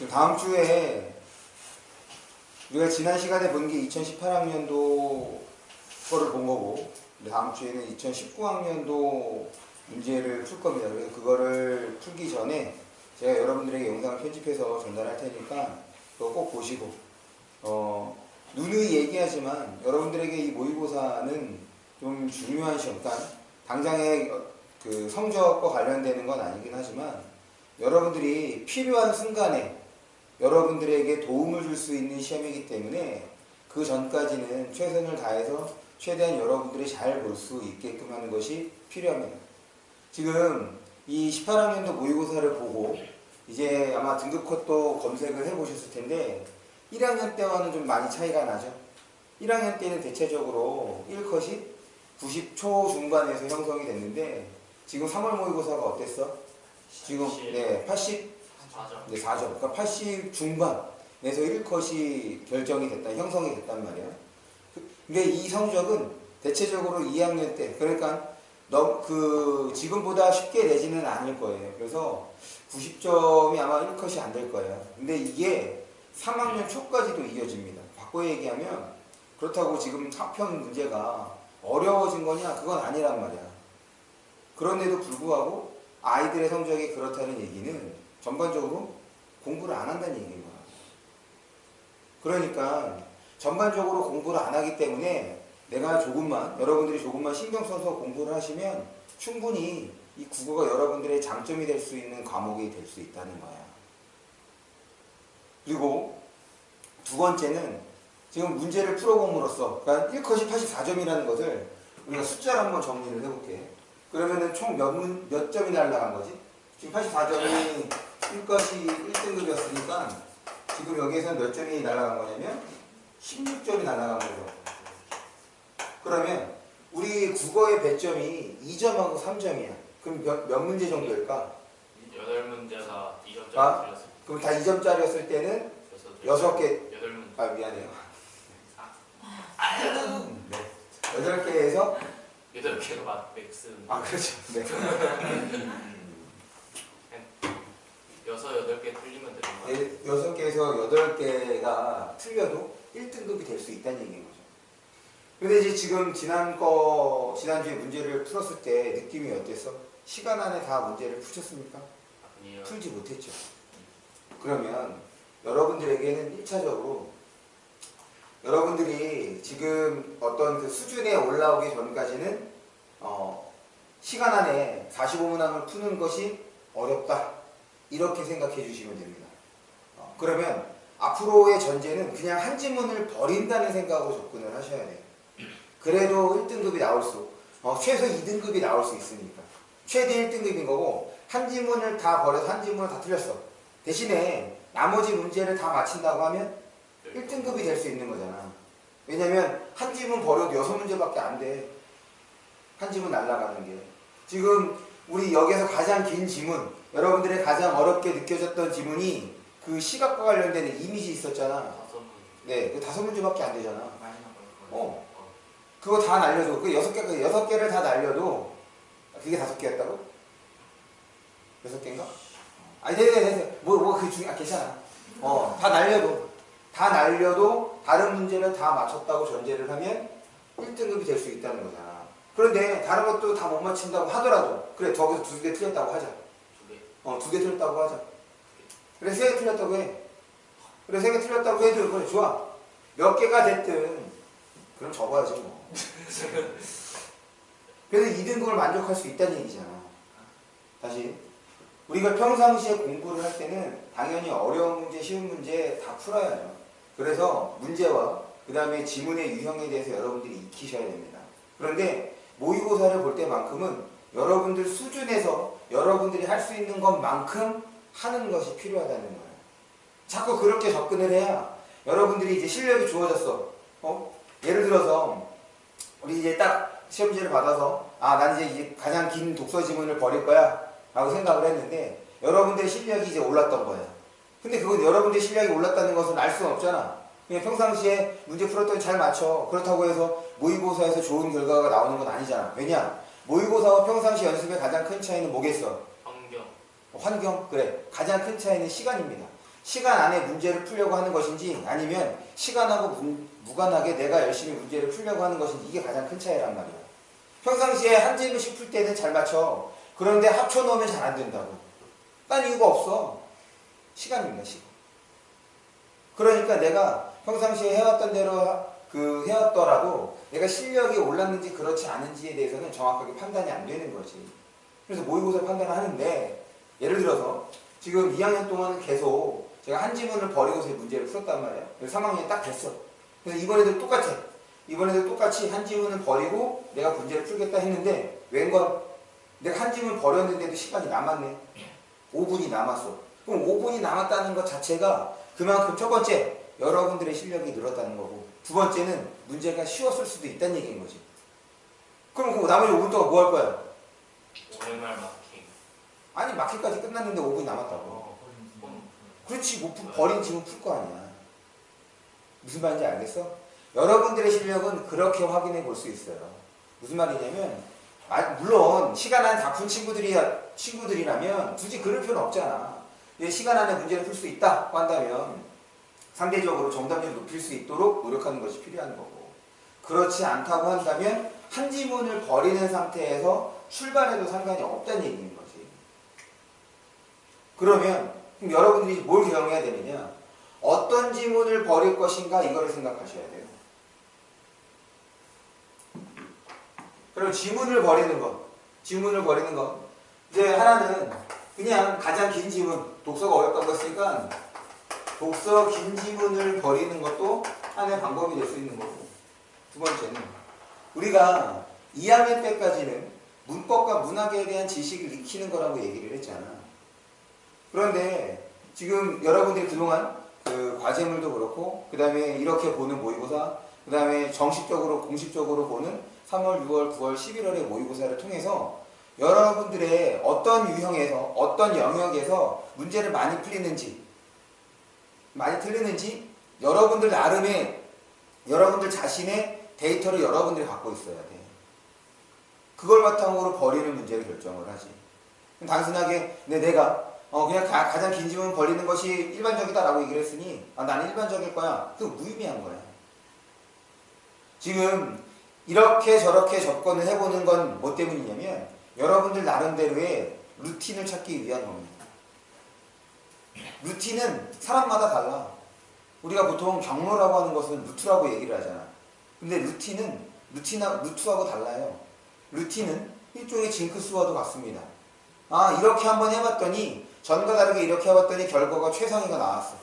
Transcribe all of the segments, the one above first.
다음 주에 우리가 지난 시간에 본 게 2018학년도 거를 본 거고, 다음 주에는 2019학년도 문제를 풀 겁니다. 그래서 그거를 풀기 전에 제가 여러분들에게 영상을 편집해서 전달할 테니까 그거 꼭 보시고, 누누이 얘기하지만 여러분들에게 이 모의고사는 좀 중요한 시험, 그러니까 당장의 그 성적과 관련되는 건 아니긴 하지만 여러분들이 필요한 순간에 여러분들에게 도움을 줄 수 있는 시험이기 때문에 그 전까지는 최선을 다해서 최대한 여러분들이 잘 볼 수 있게끔 하는 것이 필요합니다. 지금 이 18학년도 모의고사를 보고 이제 아마 등급컷도 검색을 해보셨을 텐데 1학년 때와는 좀 많이 차이가 나죠. 1학년 때는 대체적으로 1컷이 90 초중반에서 형성이 됐는데 지금 3월 모의고사가 어땠어? 지금 80 4점. 네, 4점. 그러니까 80 중반에서 1컷이 결정이 됐다, 형성이 됐단 말이야. 근데 이 성적은 대체적으로 2학년 때, 그러니까 지금보다 쉽게 내지는 않을 거예요. 그래서 90점이 아마 1컷이 안 될 거예요. 근데 이게 3학년 초까지도 이어집니다. 바꿔 얘기하면 그렇다고 지금 사편 문제가 어려워진 거냐? 그건 아니란 말이야. 그런데도 불구하고 아이들의 성적이 그렇다는 얘기는 전반적으로 공부를 안 한다는 얘기인 거야. 그러니까 전반적으로 공부를 안 하기 때문에 여러분들이 조금만 신경 써서 공부를 하시면 충분히 이 국어가 여러분들의 장점이 될 수 있는 과목이 될 수 있다는 거야. 그리고 두 번째는 지금 문제를 풀어봄으로써, 그러니까 1컷이 84점이라는 것을 우리가 숫자로 한번 정리를 해볼게. 그러면은 총 몇 점이 날라간 거지? 지금 84점이 1컷이 1등급이었으니까 지금 여기에서는 몇 점이 날아간 거냐면 16점이 날아간 거죠. 그러면 우리 국어의 배점이 2점하고 3점이야. 그럼 몇 문제 정도일까? 8문제가 2점짜리 틀렸어요. 그럼 다 2점짜리였을 때는 6개. 8문제. 아, 미안해요. 네. 8개에서 8개가 맥스. 아, 그렇죠. 네. 8개 틀리면 되는 거예요? 6개에서 8개가 틀려도 1등급이 될 수 있다는 얘기인 거죠. 근데 이제 지금 지난주에 문제를 풀었을 때 느낌이 어땠어? 시간 안에 다 문제를 푸셨습니까? 아니요. 풀지 못했죠. 그러면 여러분들에게는 1차적으로 여러분들이 지금 어떤 그 수준에 올라오기 전까지는 시간 안에 45문항을 푸는 것이 어렵다, 이렇게 생각해 주시면 됩니다. 그러면 앞으로의 전제는 그냥 한 지문을 버린다는 생각으로 접근을 하셔야 돼요. 그래도 1등급이 나올 최소 2등급이 나올 수 있으니까. 최대 1등급인 거고, 한 지문을 다 버려서 한 지문을 다 틀렸어. 대신에 나머지 문제를 다 맞힌다고 하면 1등급이 될 수 있는 거잖아. 왜냐면 한 지문 버려도 6문제밖에 안 돼. 한 지문 날아가는 게. 지금 우리 여기서 가장 긴 지문, 여러분들의 가장 어렵게 느껴졌던 지문이 그 시각과 관련된 이미지 있었잖아. 5문제. 네, 그 5문제밖에 안 되잖아. 그거 다 날려도, 그 6개를 다 날려도, 그게 5개였다고? 6개인가? 아니, 네네네. 그게 괜찮아. 다 날려도 다른 문제는 다 맞췄다고 전제를 하면 1등급이 될 수 있다는 거잖아. 그런데 다른 것도 다 못 맞춘다고 하더라도, 그래, 저기서 2개 틀렸다고 하자. 2개. 2개 틀렸다고 하자. 그래, 3개 틀렸다고 해. 그래, 3개 틀렸다고 해도, 그래, 좋아. 몇 개가 됐든, 그럼 접어야지, 뭐. 그래서 2등급을 만족할 수 있다는 얘기잖아. 다시. 우리가 평상시에 공부를 할 때는 당연히 어려운 문제, 쉬운 문제 다 풀어야죠. 그래서 문제와 그 다음에 지문의 유형에 대해서 여러분들이 익히셔야 됩니다. 그런데 모의고사를 볼 때만큼은 여러분들 수준에서 여러분들이 할 수 있는 것만큼 하는 것이 필요하다는 거예요. 자꾸 그렇게 접근을 해야 여러분들이 이제 실력이 좋아졌어. 예를 들어서 우리 이제 딱 시험지를 받아서 난 이제 가장 긴 독서 지문을 버릴 거야 라고 생각을 했는데 여러분들의 실력이 이제 올랐던 거야. 근데 그건 여러분들의 실력이 올랐다는 것은 알 수는 없잖아. 그냥 평상시에 문제 풀었더니 잘 맞춰. 그렇다고 해서 모의고사에서 좋은 결과가 나오는 건 아니잖아. 왜냐? 모의고사와 평상시 연습의 가장 큰 차이는 뭐겠어? 환경. 환경? 그래. 가장 큰 차이는 시간입니다. 시간 안에 문제를 풀려고 하는 것인지 아니면 시간하고 무관하게 내가 열심히 문제를 풀려고 하는 것인지 이게 가장 큰 차이란 말이야. 평상시에 한 질문씩 풀 때는 잘 맞춰. 그런데 합쳐놓으면 잘 안 된다고. 딴 이유가 없어. 시간입니다, 시간. 그러니까 내가 평상시에 해왔던 대로 해왔더라도 내가 실력이 올랐는지 그렇지 않은지에 대해서는 정확하게 판단이 안 되는 거지. 그래서 모의고사 판단을 하는데 예를 들어서 지금 2학년 동안은 계속 제가 한 지문을 버리고서 문제를 풀었단 말이야. 그래서 3학년이 딱 됐어. 그래서 이번에도 똑같아. 이번에도 똑같이 한 지문을 버리고 내가 문제를 풀겠다 했는데 웬걸 내가 한 지문 버렸는데도 시간이 남았네. 5분이 남았어. 그럼 5분이 남았다는 것 자체가 그만큼 첫 번째 여러분들의 실력이 늘었다는 거고 두 번째는 문제가 쉬웠을 수도 있다는 얘기인 거지. 그럼 그 나머지 5분 동안 뭐 할 거야? 오랜말 마킹. 아니 마킹까지 끝났는데 5분이 남았다고. 그렇지 못 버린 지문 풀 거 아니야. 무슨 말인지 알겠어? 여러분들의 실력은 그렇게 확인해 볼 수 있어요. 무슨 말이냐면 물론 시간 안에 다 푼 친구들이라면 굳이 그럴 필요는 없잖아. 시간 안에 문제를 풀 수 있다고 한다면 상대적으로 정답률을 높일 수 있도록 노력하는 것이 필요한 거고 그렇지 않다고 한다면 한 지문을 버리는 상태에서 출발해도 상관이 없다는 얘기인 거지. 그럼 여러분들이 뭘 경험해야 되느냐? 어떤 지문을 버릴 것인가 이거를 생각하셔야 돼요. 그럼 지문을 버리는 것 이제 하나는 그냥 가장 긴 지문 독서가 어렵다고 했으니까 독서 긴 지문을 버리는 것도 하나의 방법이 될 수 있는 거고 두 번째는 우리가 2학년 때까지는 문법과 문학에 대한 지식을 익히는 거라고 얘기를 했잖아. 그런데 지금 여러분들이 그동안 그 과제물도 그렇고 그 다음에 이렇게 보는 모의고사 그 다음에 정식적으로 공식적으로 보는 3월, 6월, 9월, 11월의 모의고사를 통해서 여러분들의 어떤 유형에서 어떤 영역에서 문제를 많이 풀리는지 많이 틀리는지 여러분들 나름의 여러분들 자신의 데이터를 여러분들이 갖고 있어야 돼. 그걸 바탕으로 버리는 문제를 결정을 하지. 단순하게 내가 그냥 가장 긴 지문 버리는 것이 일반적이다라고 얘기를 했으니 나는 일반적일 거야. 그거 무의미한 거야. 지금 이렇게 저렇게 접근을 해보는 건 뭐 때문이냐면 여러분들 나름대로의 루틴을 찾기 위한 겁니다. 루틴은 사람마다 달라. 우리가 보통 경로라고 하는 것은 루트라고 얘기를 하잖아. 근데 루틴은 루트하고 달라요. 루틴은 일종의 징크스와도 같습니다. 이렇게 한번 해봤더니 전과 다르게 이렇게 해봤더니 결과가 최상위가 나왔어.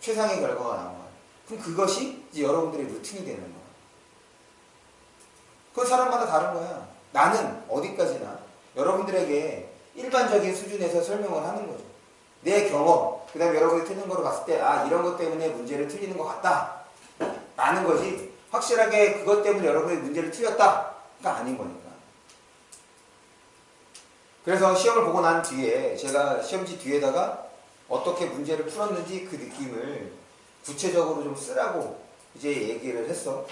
최상의 결과가 나온 거야. 그럼 그것이 이제 여러분들의 루틴이 되는 거야. 그건 사람마다 다른 거야. 나는 어디까지나 여러분들에게 일반적인 수준에서 설명을 하는 거죠. 내 경험, 그 다음에 여러분이 틀린 거를 봤을 때 이런 것 때문에 문제를 틀리는 것 같다 라는 거지 확실하게 그것 때문에 여러분이 문제를 틀렸다가 아닌 거니까. 그래서 시험을 보고 난 뒤에 제가 시험지 뒤에다가 어떻게 문제를 풀었는지 그 느낌을 구체적으로 좀 쓰라고 이제 얘기를 했어.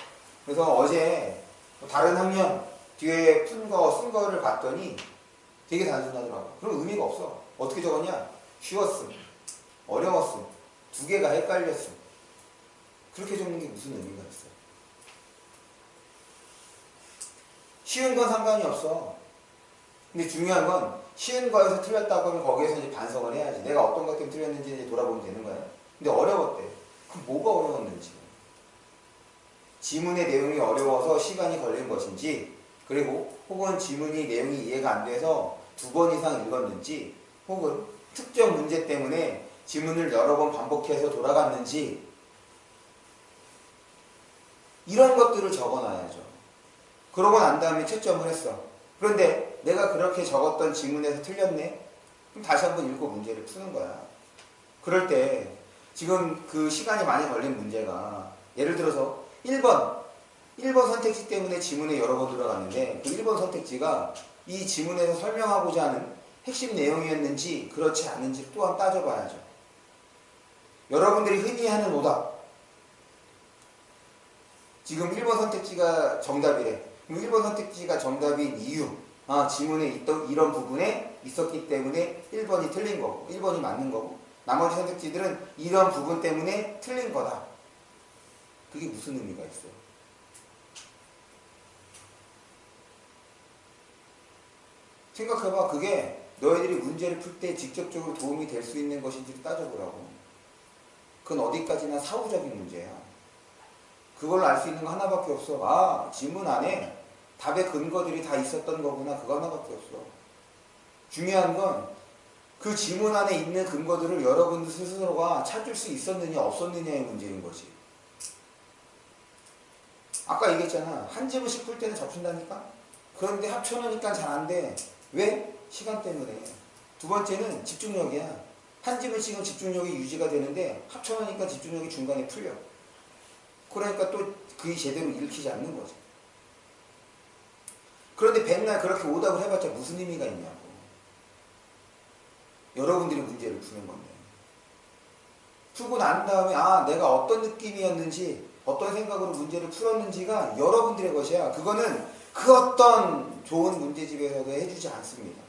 그래서 어제 다른 학년 뒤에 쓴 거를 봤더니 되게 단순하더라고. 그럼 의미가 없어. 어떻게 적었냐? 쉬웠음, 어려웠음, 두 개가 헷갈렸음. 그렇게 적는 게 무슨 의미가 있어? 쉬운 건 상관이 없어. 근데 중요한 건 쉬운 거에서 틀렸다고 하면 거기에서 이제 반성을 해야지. 내가 어떤 것 때문에 틀렸는지 이제 돌아보면 되는 거야. 근데 어려웠대. 그럼 뭐가 어려웠는지. 지문의 내용이 어려워서 시간이 걸린 것인지, 그리고 혹은 지문이 내용이 이해가 안 돼서 2번 이상 읽었는지, 혹은 특정 문제 때문에 지문을 여러 번 반복해서 돌아갔는지, 이런 것들을 적어놔야죠. 그러고 난 다음에 채점을 했어. 그런데 내가 그렇게 적었던 지문에서 틀렸네? 그럼 다시 한번 읽고 문제를 푸는 거야. 그럴 때 지금 그 시간이 많이 걸린 문제가 예를 들어서 1번 선택지 때문에 지문에 여러 번 들어갔는데 그 1번 선택지가 이 지문에서 설명하고자 하는 핵심 내용이었는지 그렇지 않은지 또한 따져봐야죠. 여러분들이 흔히 하는 오답, 지금 1번 선택지가 정답이래. 그럼 1번 선택지가 정답인 이유, 지문에 있던 이런 부분에 있었기 때문에 1번이 틀린 거고 1번이 맞는 거고, 나머지 선택지들은 이런 부분 때문에 틀린 거다. 그게 무슨 의미가 있어요? 생각해봐. 그게 너희들이 문제를 풀 때 직접적으로 도움이 될 수 있는 것인지 따져보라고. 그건 어디까지나 사후적인 문제야. 그걸로 알 수 있는 거 하나밖에 없어. 아, 지문 안에 답의 근거들이 다 있었던 거구나. 그거 하나밖에 없어. 중요한 건 그 지문 안에 있는 근거들을 여러분들 스스로가 찾을 수 있었느냐 없었느냐의 문제인 거지. 아까 얘기했잖아. 한 지문씩 풀 때는 접힌다니까? 그런데 합쳐놓으니까 잘 안 돼. 왜? 시간 때문에. 두 번째는 집중력이야. 한 지문씩은 집중력이 유지가 되는데 합쳐놓으니까 집중력이 중간에 풀려. 그러니까 또 그게 제대로 읽히지 않는 거지. 그런데 백날 그렇게 오답을 해봤자 무슨 의미가 있냐고. 여러분들이 문제를 푸는 건데. 풀고 난 다음에 아 내가 어떤 느낌이었는지 어떤 생각으로 문제를 풀었는지가 여러분들의 것이야. 그거는 그 어떤 좋은 문제집에서도 해주지 않습니다.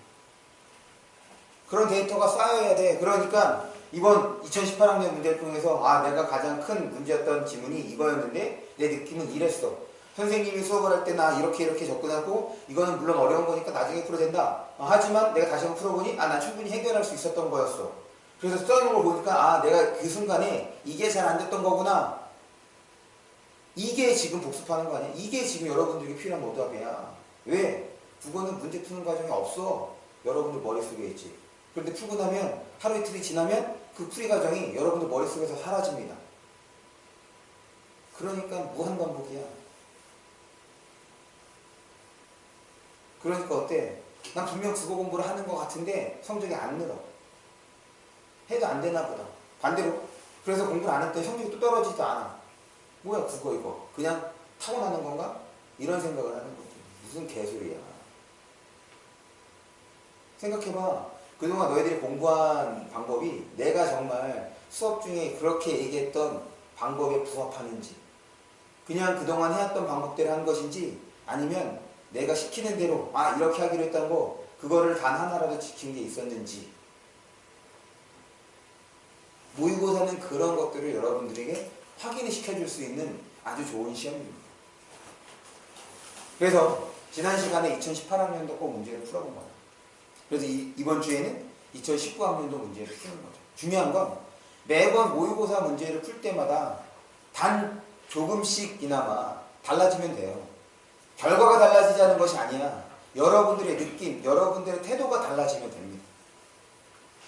그런 데이터가 쌓여야 돼. 그러니까 이번 2018학년 문제를 통해서 아 내가 가장 큰 문제였던 지문이 이거였는데 내 느낌은 이랬어. 선생님이 수업을 할 때 나 이렇게 접근하고 이거는 물론 어려운 거니까 나중에 풀어야 된다. 하지만 내가 다시 한번 풀어보니 아 난 충분히 해결할 수 있었던 거였어. 그래서 써놓은 걸 보니까 아 내가 그 순간에 이게 잘 안 됐던 거구나. 이게 지금 복습하는 거 아니야? 이게 지금 여러분들에게 필요한 오답이야. 왜? 국어는 문제 푸는 과정이 없어. 여러분들 머릿속에 있지. 그런데 풀고 나면 하루 이틀이 지나면 그 풀이 과정이 여러분들 머릿속에서 사라집니다. 그러니까 무한반복이야. 그러니까 어때? 난 분명 국어 공부를 하는 것 같은데 성적이 안 늘어. 해도 안 되나 보다. 반대로 그래서 공부를 안 했더니 성적이 또 떨어지지도 않아. 뭐야 국어 이거 그냥 타고나는 건가? 이런 생각을 하는 거지. 무슨 개소리야. 생각해봐. 그동안 너희들이 공부한 방법이 내가 정말 수업 중에 그렇게 얘기했던 방법에 부합하는지 그냥 그동안 해왔던 방법대로 한 것인지 아니면 내가 시키는 대로 아 이렇게 하기로 했던 거 그거를 단 하나라도 지킨 게 있었는지. 모의고사는 그런 것들을 여러분들에게 확인을 시켜줄 수 있는 아주 좋은 시험입니다. 그래서 지난 시간에 2018학년도 꼭 문제를 풀어본 거예요. 그래서 이번 주에는 2019학년도 문제를 푸는 거죠. 중요한 건 매번 모의고사 문제를 풀 때마다 단 조금씩이나마 달라지면 돼요. 결과가 달라지자는 것이 아니야. 여러분들의 느낌, 여러분들의 태도가 달라지면 됩니다.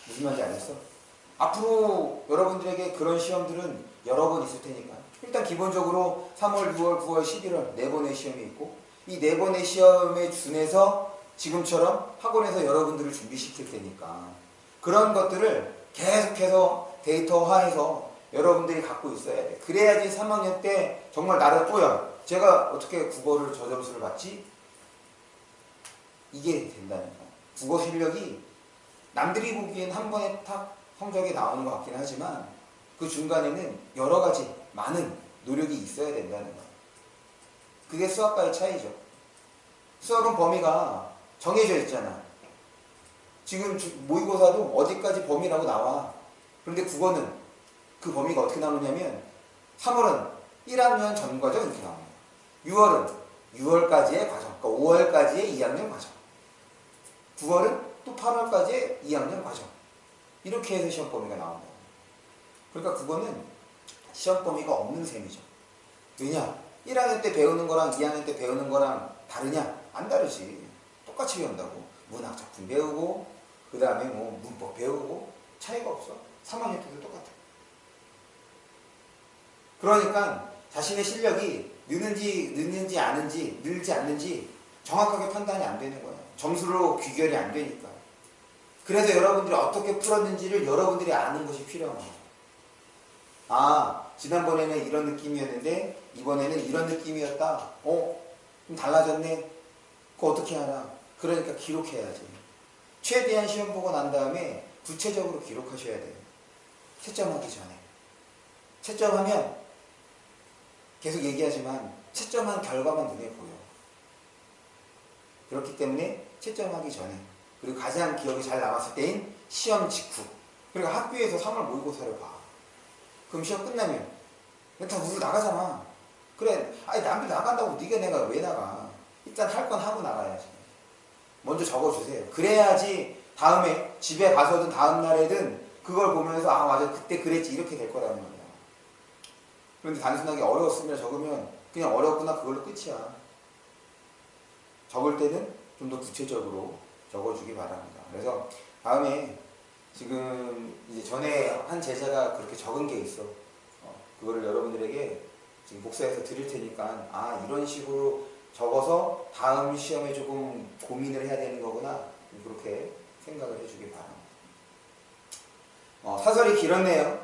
무슨 말인지 알겠어? 앞으로 여러분들에게 그런 시험들은 여러 번 있을 테니까 일단 기본적으로 3월, 6월, 9월, 11월 4번의 시험이 있고 이 4번의 시험에 준해서 지금처럼 학원에서 여러분들을 준비시킬 테니까 그런 것들을 계속해서 데이터화해서 여러분들이 갖고 있어야 돼. 그래야지 3학년 때 정말 나를 또야 제가 어떻게 국어를 저 점수를 받지? 이게 된다는 거야. 국어 실력이 남들이 보기엔 한 번에 탁 성적이 나오는 것 같긴 하지만 그 중간에는 여러 가지 많은 노력이 있어야 된다는 거야. 그게 수학과의 차이죠. 수학은 범위가 정해져 있잖아. 지금 모의고사도 어디까지 범위라고 나와. 그런데 국어는 그 범위가 어떻게 나오냐면 3월은 1학년 전 과정 이렇게 나옵니다. 6월은 6월까지의 과정, 그러니까 5월까지의 2학년 과정. 9월은 또 8월까지의 2학년 과정. 이렇게 해서 시험 범위가 나온다. 그러니까 그거는 시험 범위가 없는 셈이죠. 왜냐? 1학년 때 배우는 거랑 2학년 때 배우는 거랑 다르냐? 안 다르지. 똑같이 배운다고. 문학 작품 배우고 그 다음에 뭐 문법 배우고 차이가 없어. 3학년 때도 똑같아. 그러니까 자신의 실력이 느는지 아는지 늘지 않는지 정확하게 판단이 안 되는 거예요. 점수로 귀결이 안 되니까. 그래서 여러분들이 어떻게 풀었는지를 여러분들이 아는 것이 필요한 거예요. 아, 지난번에는 이런 느낌이었는데 이번에는 이런 느낌이었다. 좀 달라졌네. 그거 어떻게 알아? 그러니까 기록해야지. 최대한 시험 보고 난 다음에 구체적으로 기록하셔야 돼요. 채점하기 전에. 채점하면 계속 얘기하지만 채점한 결과만 눈에 보여. 그렇기 때문에 채점하기 전에 그리고 가장 기억이 잘 남았을 때인 시험 직후 그러니까 학교에서 3월 모의고사를 봐. 그럼 시험 끝나면 다 우르르 나가잖아. 그래, 아니 남들 나간다고 네가 내가 왜 나가? 일단 할 건 하고 나가야지. 먼저 적어주세요. 그래야지 다음에 집에 가서든 다음 날에든 그걸 보면서 아 맞아 그때 그랬지 이렇게 될 거라는 거야. 그런데 단순하게 어려웠으면 적으면 그냥 어렵구나 그걸로 끝이야. 적을 때는 좀 더 구체적으로 적어주기 바랍니다. 그래서 다음에 지금 이제 전에 한 제자가 그렇게 적은 게 있어. 그거를 여러분들에게 지금 복사해서 드릴 테니까 아 이런 식으로 적어서 다음 시험에 조금 고민을 해야 되는 거구나 그렇게 생각을 해주기 바랍니다. 사설이 길었네요.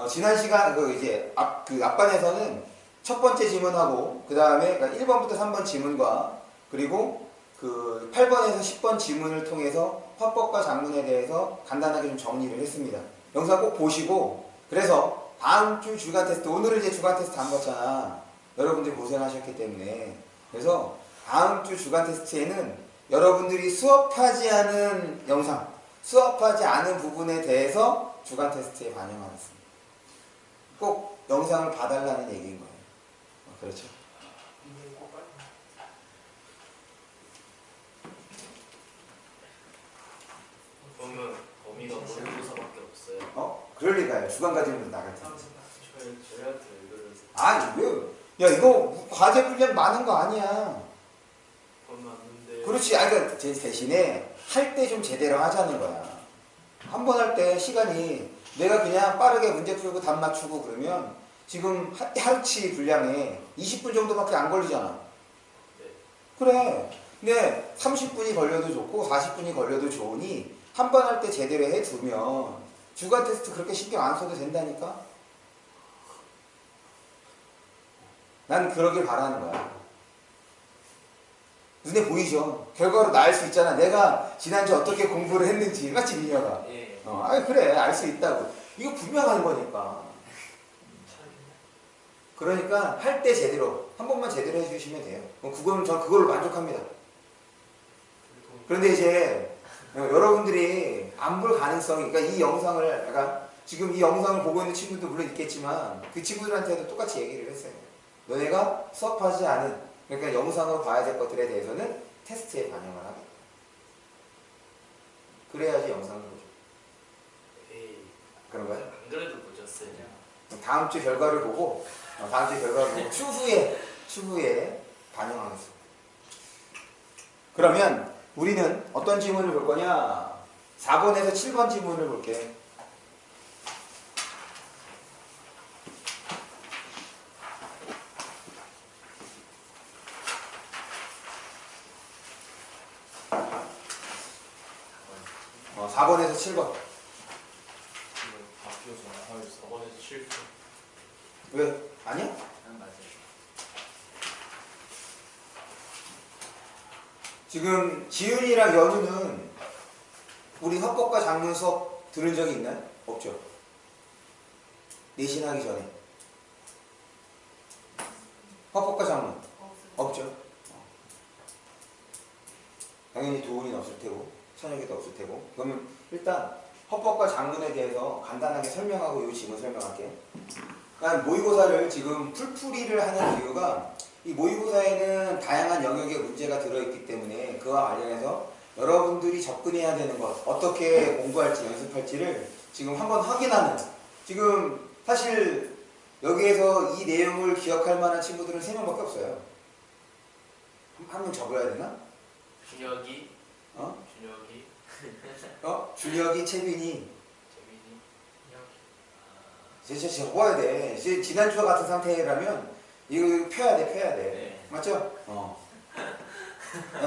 지난 시간 이제 앞반에서는 첫 번째 지문하고 그 다음에 그러니까 1번부터 3번 지문과 그리고 그 8번에서 10번 지문을 통해서 화법과 작문에 대해서 간단하게 좀 정리를 했습니다. 영상 꼭 보시고 그래서 다음 주 주간 테스트 오늘은 이제 주간 테스트 안 봤잖아. 여러분들이 고생하셨기 때문에 그래서 다음 주 주간 테스트에는 여러분들이 수업하지 않은 영상 수업하지 않은 부분에 대해서 주간 테스트에 반영하겠습니다. 꼭 영상을 봐달라는 얘기인 거예요. 그렇죠? 그러면 범위가 모의고사밖에 없어요. 그럴 리가요. 주간 과제문도 나갈 텐데. 저희한테 이거를 아니 왜? 야 이거 과제 분량 많은 거 아니야. 그건 맞는데. 그렇지. 그러니까 대신에 할 때 좀 제대로 하자는 거야. 한 번 할 때 시간이 내가 그냥 빠르게 문제 풀고 답 맞추고 그러면 지금 하루치 분량에 20분 정도밖에 안 걸리잖아. 네. 그래. 근데 30분이 걸려도 좋고 40분이 걸려도 좋으니 한 번 할 때 제대로 해두면 주간 테스트 그렇게 신경 안 써도 된다니까? 난 그러길 바라는 거야. 눈에 보이죠? 결과로 나 알 수 있잖아. 내가 지난주 어떻게 공부를 했는지. 맞지, 민혁아? 예. 그래. 알 수 있다고. 이거 분명한 거니까. 그러니까 할 때 제대로, 한 번만 제대로 해주시면 돼요. 그건 전 그걸로 만족합니다. 그런데 이제 여러분들이 안 볼 가능성이, 그러니까 이 영상을, 약간 지금 이 영상을 보고 있는 친구도 물론 있겠지만 그 친구들한테도 똑같이 얘기를 했어요. 너네가 수업하지 않은, 그러니까 영상으로 봐야 될 것들에 대해서는 테스트에 반영을 하겠다. 그래야지 영상을 보죠. 에이. 그런가요? 안 그래도 보셨어요. 다음 주 결과를 보고 추후에 반영하겠습니다. 그러면 우리는 어떤 지문을 볼 거냐? 4번에서 7번 지문을 볼게요. 어, 4번에서 7번. 바뀌어서 4번에서 7분. 왜? 아니야? 맞아요. 지금 지윤이랑 연우는 우리 화법과 작문 수업 들은 적이 있나요? 없죠? 내신하기 전에 화법과 작문 없죠? 당연히 도훈이는 없을 테고 찬혁이도 없을 테고. 그러면 일단 화법과 작문에 대해서 간단하게 설명하고 이 지문 설명할게요. 그러니까 모의고사를 지금 풀풀이를 하는 이유가 이 모의고사에는 다양한 영역의 문제가 들어있기 때문에 그와 관련해서 여러분들이 접근해야 되는 것, 어떻게 공부할지 연습할지를 지금 한번 확인하는, 지금 사실 여기에서 이 내용을 기억할 만한 친구들은 3명밖에 없어요. 한 명 적어야 되나? 준혁이. 어? 준혁이. 준혁이, 채빈이. 재민이. 진짜 적어야 돼. 지난주와 같은 상태라면 이거 펴야 돼. 네. 맞죠?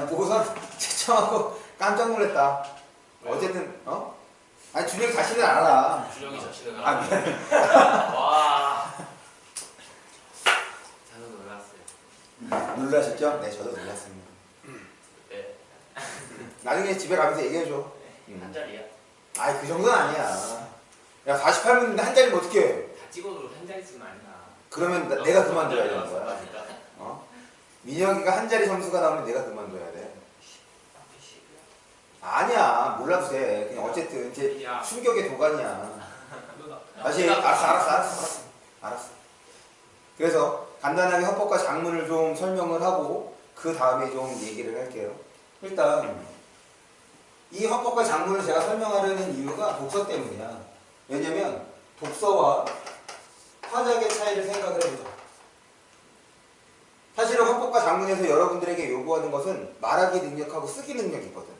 보고서 채점하고 깜짝 놀랐다. 왜요? 어쨌든 아니 준혁이 자신을 알아. 준혁이 자신을 아, 알아. 미안해. 와. 저는 놀랐어요. 놀라셨죠? 네, 저도 놀랐습니다. 네. 나중에 집에 가면서 얘기해줘. 한 자리야. 아이, 그 정도는 아니야. 야, 48분인데 한 자리면 어떻게 해? 다 찍어도 한 자리쯤 아니야. 그러면 내가 그만둬야 되는 거야. 맞으니까. 민혁이가 한 자리 점수가 나오면 내가 그만둬야 돼. 아니야, 몰라도 돼. 그냥 어쨌든 이제 야. 충격의 도가니야. 그거다. 다시 알았어. 그래서 간단하게 헌법과 장문을 좀 설명을 하고 그 다음에 좀 얘기를 할게요. 일단 이 헌법과 장문을 제가 설명하려는 이유가 독서 때문이야. 왜냐면 독서와 화작의 차이를 생각을 해보자. 사실은 헌법과 장문에서 여러분들에게 요구하는 것은 말하기 능력하고 쓰기 능력이거든.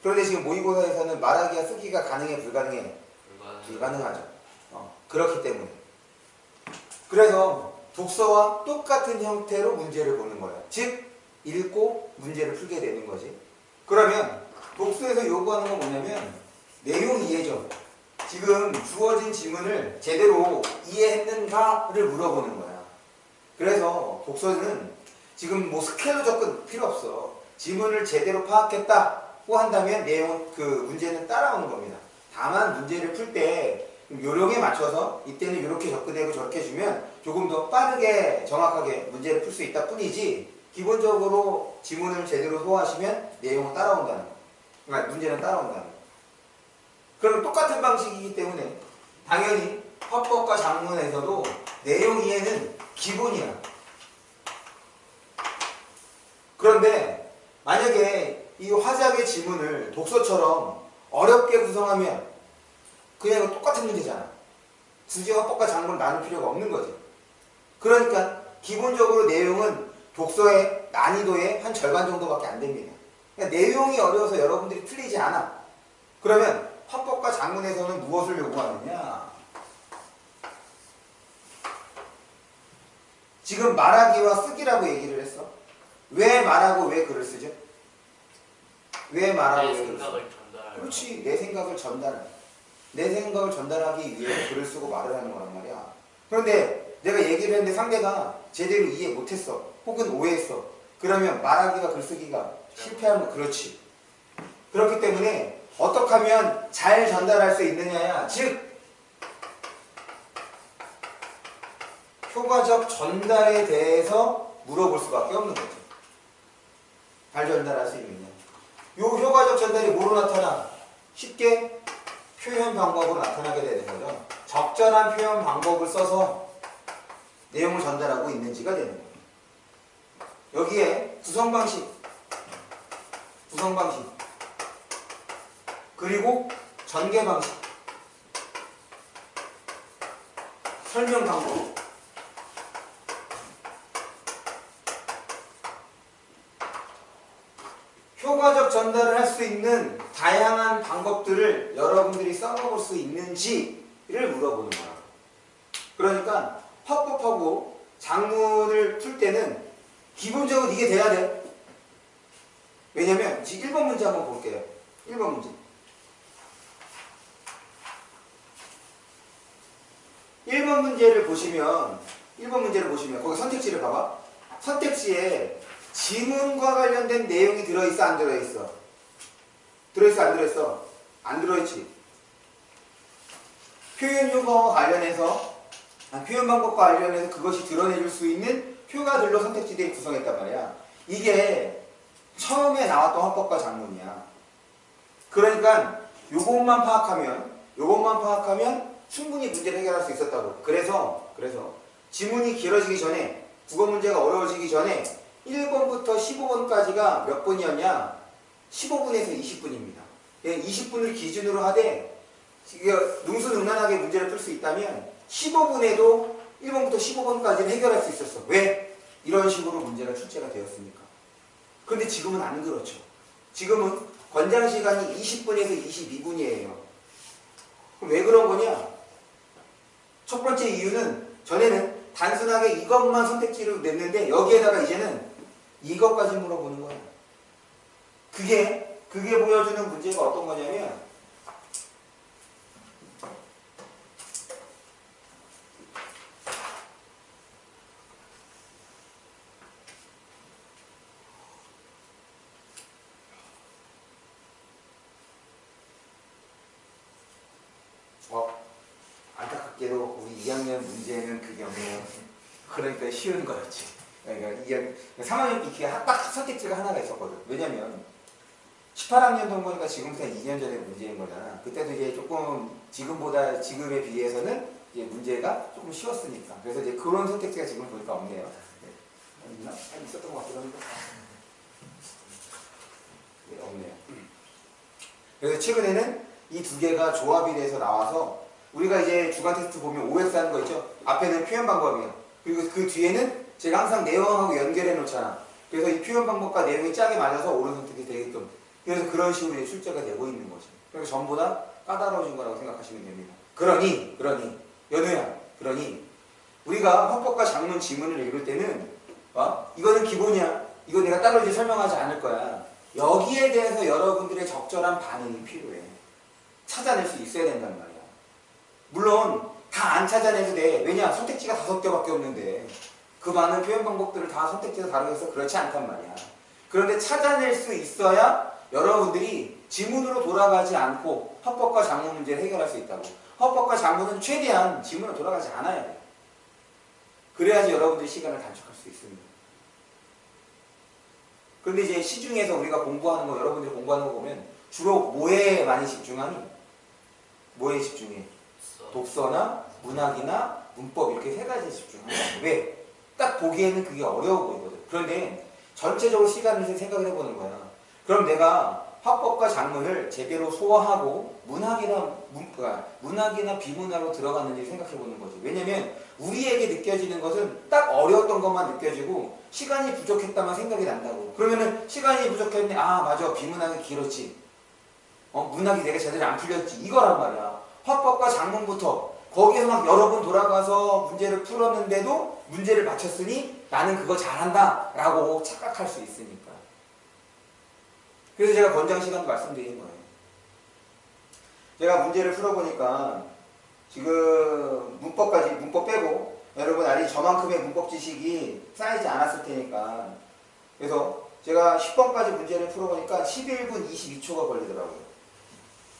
그런데 지금 모의고사에서는 말하기와 쓰기가 가능해, 불가능해? 불가능하죠. 그렇기 때문에. 그래서 독서와 똑같은 형태로 문제를 보는 거야. 즉, 읽고 문제를 풀게 되는 거지. 그러면 독서에서 요구하는 건 뭐냐면 내용 이해죠. 지금 주어진 지문을 제대로 이해했는가를 물어보는 거야. 그래서 독서는 지금 뭐 스케일로 접근 필요 없어. 지문을 제대로 파악했다고 한다면 내용, 그 문제는 따라오는 겁니다. 다만 문제를 풀 때 요령에 맞춰서 이때는 이렇게 접근하고 저렇게 주면 조금 더 빠르게 정확하게 문제를 풀 수 있다 뿐이지, 기본적으로 지문을 제대로 소화하시면 내용은 따라온다는 거. 그러니까 문제는 따라온다는 거. 그럼 똑같은 방식이기 때문에 당연히 헌법과 장문에서도 내용 이해는 기본이야. 그런데 만약에 이 화작의 지문을 독서처럼 어렵게 구성하면 그냥 이거 똑같은 문제잖아. 굳이 헌법과 장문을 나눌 필요가 없는 거지. 그러니까 기본적으로 내용은 독서의 난이도의 한 절반 정도밖에 안 됩니다. 그러니까 내용이 어려워서 여러분들이 틀리지 않아. 그러면 헌법과 장문에서는 무엇을 요구하느냐? 지금 말하기와 쓰기라고 얘기를 했어. 왜 말하고 왜 글을 쓰죠? 왜 말하고 왜 글을 쓰죠? 그렇지, 내 생각을 전달해. 내 생각을 전달하기 위해서 글을 쓰고 말을 하는 거란 말이야. 그런데 내가 얘기를 했는데 상대가 제대로 이해 못했어. 혹은 오해했어. 그러면 말하기가 글쓰기가 실패하는 거. 그렇지. 그렇기 때문에 어떻게 하면 잘 전달할 수 있느냐야. 즉, 효과적 전달에 대해서 물어볼 수밖에 없는 거죠. 잘 전달할 수 있느냐. 요 효과적 전달이 뭐로 나타나? 쉽게 표현 방법으로 나타나게 되는 거죠. 적절한 표현 방법을 써서 내용을 전달하고 있는지가 되는 거예요. 여기에 구성 방식, 그리고 전개 방식, 설명 방법, 효과적 전달을 할 수 있는 다양한 방법들을 여러분들이 써먹을 수 있는지를 물어보는 거야. 그러니까 헌법하고 장문을 풀 때는 기본적으로 이게 돼야 돼. 왜냐면 지금 1번 문제 한번 볼게요. 1번 문제. 1번 문제를 보시면 거기 선택지를 봐봐. 선택지에 지문과 관련된 내용이 들어있어, 안 들어있어? 들어있어, 안 들어있어? 안 들어있지. 표현 효과와 관련해서, 표현 방법과 관련해서 그것이 드러내줄 수 있는 표가들로 선택지들이 구성했단 말이야. 이게 처음에 나왔던 헌법과 장문이야. 그러니까 요것만 파악하면 충분히 문제를 해결할 수 있었다고. 그래서 지문이 길어지기 전에, 국어 문제가 어려워지기 전에 1번부터 15번까지가 몇 분이었냐? 15분에서 20분입니다. 20분을 기준으로 하되 능수능란하게 문제를 풀 수 있다면 15분에도 1번부터 15번까지는 해결할 수 있었어. 왜? 이런 식으로 문제가 출제가 되었으니까. 그런데 지금은 안 그렇죠. 지금은 권장 시간이 20분에서 22분이에요. 그럼 왜 그런 거냐? 첫 번째 이유는 전에는 단순하게 이것만 선택지로 냈는데 여기에다가 이제는 이것까지 물어보는 거야. 그게 보여주는 문제가 어떤 거냐면, 안타깝게도 우리 2학년 문제는 그게 없네요. 그러니까 쉬운 거였지. 그러니까 3학년 기기에 딱 선택지가 하나가 있었거든. 왜냐면 18학년도 보니까 지금부터 2년 전에 문제인 거잖아. 그때도 이제 조금 지금보다 지금에 비해서는 이제 문제가 조금 쉬웠으니까. 그래서 이제 그런 선택지가 지금 보니까 없네요. 네. 있나? 있었던 것 같기도 합니다. 네, 없네요. 그래서 최근에는 이 두 개가 조합이 돼서 나와서 우리가 이제 주간 테스트 보면 OX 하는 거 있죠? 앞에는 표현 방법이에요. 그리고 그 뒤에는 제가 항상 내용하고 연결해 놓잖아. 그래서 이 표현 방법과 내용이 짝이 맞아서 옳은 선택이 되게끔. 그래서 그런 식으로 이제 출제가 되고 있는 거죠. 그래서 전부 다 까다로워진 거라고 생각하시면 됩니다. 그러니, 연우야, 우리가 헌법과 장문 지문을 읽을 때는, 이거는 기본이야. 이거 내가 따로 이제 설명하지 않을 거야. 여기에 대해서 여러분들의 적절한 반응이 필요해. 찾아낼 수 있어야 된단 말이야. 물론 다 안 찾아내도 돼. 왜냐? 선택지가 5개밖에 없는데 그 많은 표현 방법들을 다 선택지에서 다루겠어? 그렇지 않단 말이야. 그런데 찾아낼 수 있어야 여러분들이 지문으로 돌아가지 않고 헌법과 장문 문제를 해결할 수 있다고. 헌법과 장문은 최대한 지문으로 돌아가지 않아야 돼. 그래야지 여러분들이 시간을 단축할 수 있습니다. 그런데 이제 시중에서 우리가 공부하는 거, 여러분들이 공부하는 거 보면 주로 뭐에 많이 집중하니? 뭐에 집중해? 독서나 문학이나 문법 이렇게 3가지에 집중하는 거야. 왜? 딱 보기에는 그게 어려워 보이거든. 그런데 전체적으로 시간을 생각을 해보는 거야. 그럼 내가 헌법과 장문을 제대로 소화하고 문학이나 비문학으로 들어갔는지 생각해 보는 거지. 왜냐면 우리에게 느껴지는 것은 딱 어려웠던 것만 느껴지고 시간이 부족했다만 생각이 난다고. 그러면은 시간이 부족했네. 아 맞아, 비문학이 길었지. 문학이 내가 제대로 안 풀렸지. 이거란 말이야. 헌법과 장문부터 거기에서 막 여러 번 돌아가서 문제를 풀었는데도 문제를 맞췄으니 나는 그거 잘한다 라고 착각할 수 있으니까. 그래서 제가 권장 시간도 말씀드린 거예요. 제가 문제를 풀어보니까 지금 문법 빼고 여러분 아직 저만큼의 문법 지식이 쌓이지 않았을 테니까, 그래서 제가 10번까지 문제를 풀어보니까 11분 22초가 걸리더라고요.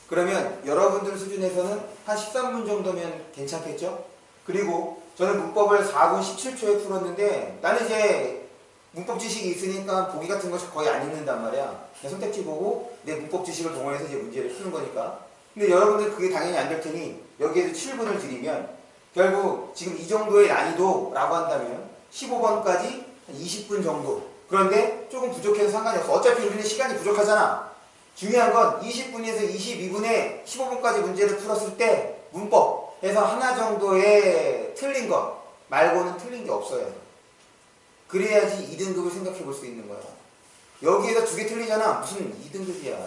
그러면 여러분들 수준에서는 한 13분 정도면 괜찮겠죠? 그리고 저는 문법을 4분 17초에 풀었는데 나는 이제 문법 지식이 있으니까 보기 같은 거 거의 안 읽는단 말이야. 그냥 선택지 보고 내 문법 지식을 동원해서 이제 문제를 푸는 거니까. 근데 여러분들 그게 당연히 안 될 테니 여기에도 7분을 드리면 결국 지금 이 정도의 난이도라고 한다면 15번까지 한 20분 정도. 그런데 조금 부족해도 상관이 없어. 어차피 우리는 시간이 부족하잖아. 중요한 건 20분에서 22분에 15분까지 문제를 풀었을 때 문법에서 하나 정도의 틀린 것 말고는 틀린 게 없어야 돼. 그래야지 2등급을 생각해 볼 수 있는 거야. 여기에서 2개 틀리잖아. 무슨 2등급이야.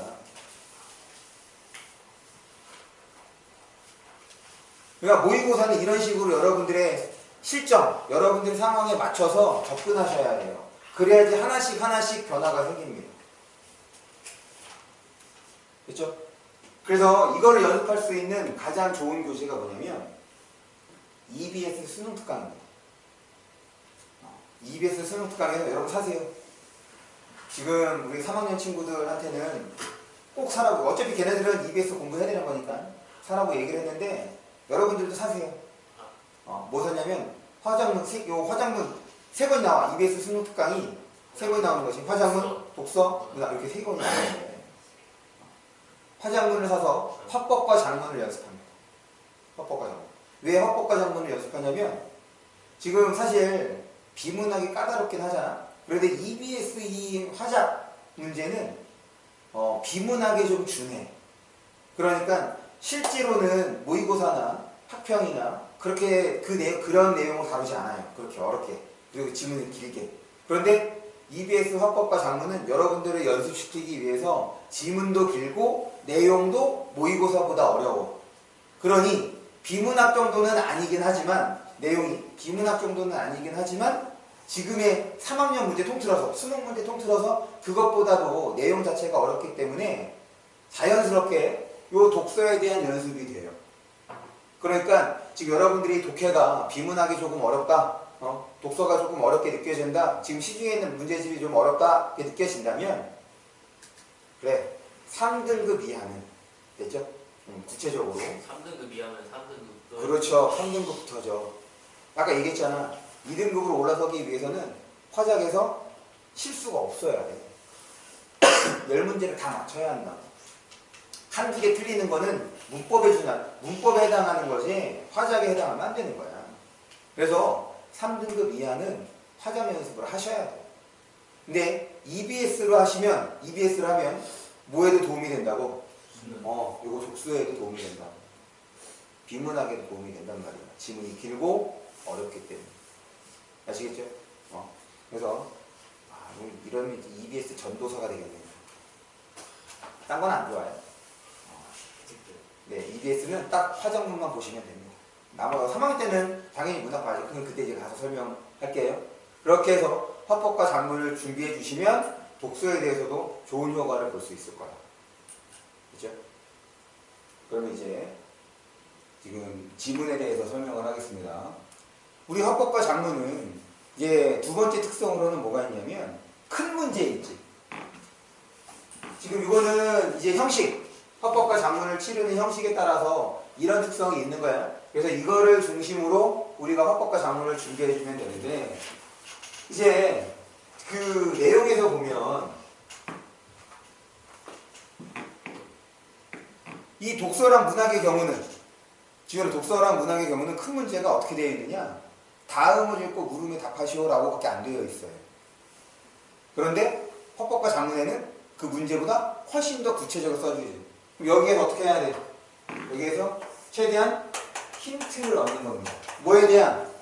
그러니까 모의고사는 이런 식으로 여러분들의 실정, 여러분들 상황에 맞춰서 접근하셔야 돼요. 그래야지 하나씩 변화가 생깁니다. 그렇죠? 그래서 이거를 연습할 수 있는 가장 좋은 교재가 뭐냐면 EBS 수능 특강입니다. EBS 수능 특강에서 여러분 사세요. 지금 우리 3학년 친구들한테는 꼭 사라고, 어차피 걔네들은 EBS 공부해야 되는 거니까 사라고 얘기를 했는데 여러분들도 사세요. 뭐 샀냐면 화장문 3권이 나와. EBS 수능 특강이 3권이 나오는 것이 화장문, 독서, 문학 이렇게 3권이 나와요. 화장문을 사서 헌법과 장문을 연습합니다. 헌법과 장문. 왜 헌법과 장문을 연습하냐면 지금 사실 비문학이 까다롭긴 하잖아. 그런데 EBS 이 화작 문제는 비문학에 좀 준해. 그러니까 실제로는 모의고사나 학평이나 그렇게 그런 내용을 다루지 않아요. 그렇게 어렵게. 그리고 지문은 길게. 그런데 EBS 헌법과 장문은 여러분들을 연습시키기 위해서 지문도 길고 내용도 모의고사보다 어려워. 그러니 비문학 정도는 아니긴 하지만 내용이 비문학 정도는 아니긴 하지만 지금의 3학년 문제 통틀어서 수능 문제 통틀어서 그것보다도 내용 자체가 어렵기 때문에 자연스럽게 요 독서에 대한 연습이 돼요. 그러니까 지금 여러분들이 독해가 비문학이 조금 어렵다, 독서가 조금 어렵게 느껴진다, 지금 시중에 있는 문제집이 좀 어렵다 이렇게 느껴진다면 그래 3등급 이하는 됐죠? 구체적으로 3등급 이하면 3등급. 그렇죠. 3등급부터죠. 아까 얘기했잖아. 2등급으로 올라서기 위해서는 화작에서 실수가 없어야 돼. 10문제를 다 맞춰야 한다고. 한두 개 틀리는 거는 문법에 해당하는 것이 화작에 해당하면 안 되는 거야. 그래서 3등급 이하는 화작 연습을 하셔야 돼요. 근데 EBS로 하면 뭐에도 도움이 된다고? 이거 독서에도 도움이 된다. 비문학에도 도움이 된단 말이야. 지문이 길고 어렵기 때문에. 아시겠죠? 그래서 이러면 이제 EBS 전도사가 되겠네요. 딴 건 안 좋아요. 네, EBS는 딱 화작문만 보시면 됩니다. 나머지 3학년 때는 당연히 문학 봐야죠. 그건 그때 이제 가서 설명할게요. 그렇게 해서 화법과 작문을 준비해 주시면 독서에 대해서도 좋은 효과를 볼 수 있을 거야. 그죠? 그러면 이제 지금 지문에 대해서 설명을 하겠습니다. 우리 화법과 작문은 이제 두 번째 특성으로는 뭐가 있냐면 큰 문제 있지. 지금 이거는 이제 형식, 화법과 작문을 치르는 형식에 따라서 이런 특성이 있는 거야. 그래서 이거를 중심으로 우리가 화법과 작문을 준비해 주면 되는데, 이제 그 내용에서 보면 이 독서랑 문학의 경우는, 지금 독서랑 문학의 경우는 큰 문제가 어떻게 되어 있느냐, 다음을 읽고 물음에 답하시오 라고 밖에 안 되어 있어요. 그런데 화법과 작문에는 그 문제보다 훨씬 더 구체적으로 써주지. 그럼 여기에서 어떻게 해야 돼? 여기에서 최대한 힌트를 얻는 겁니다. 뭐에 대한?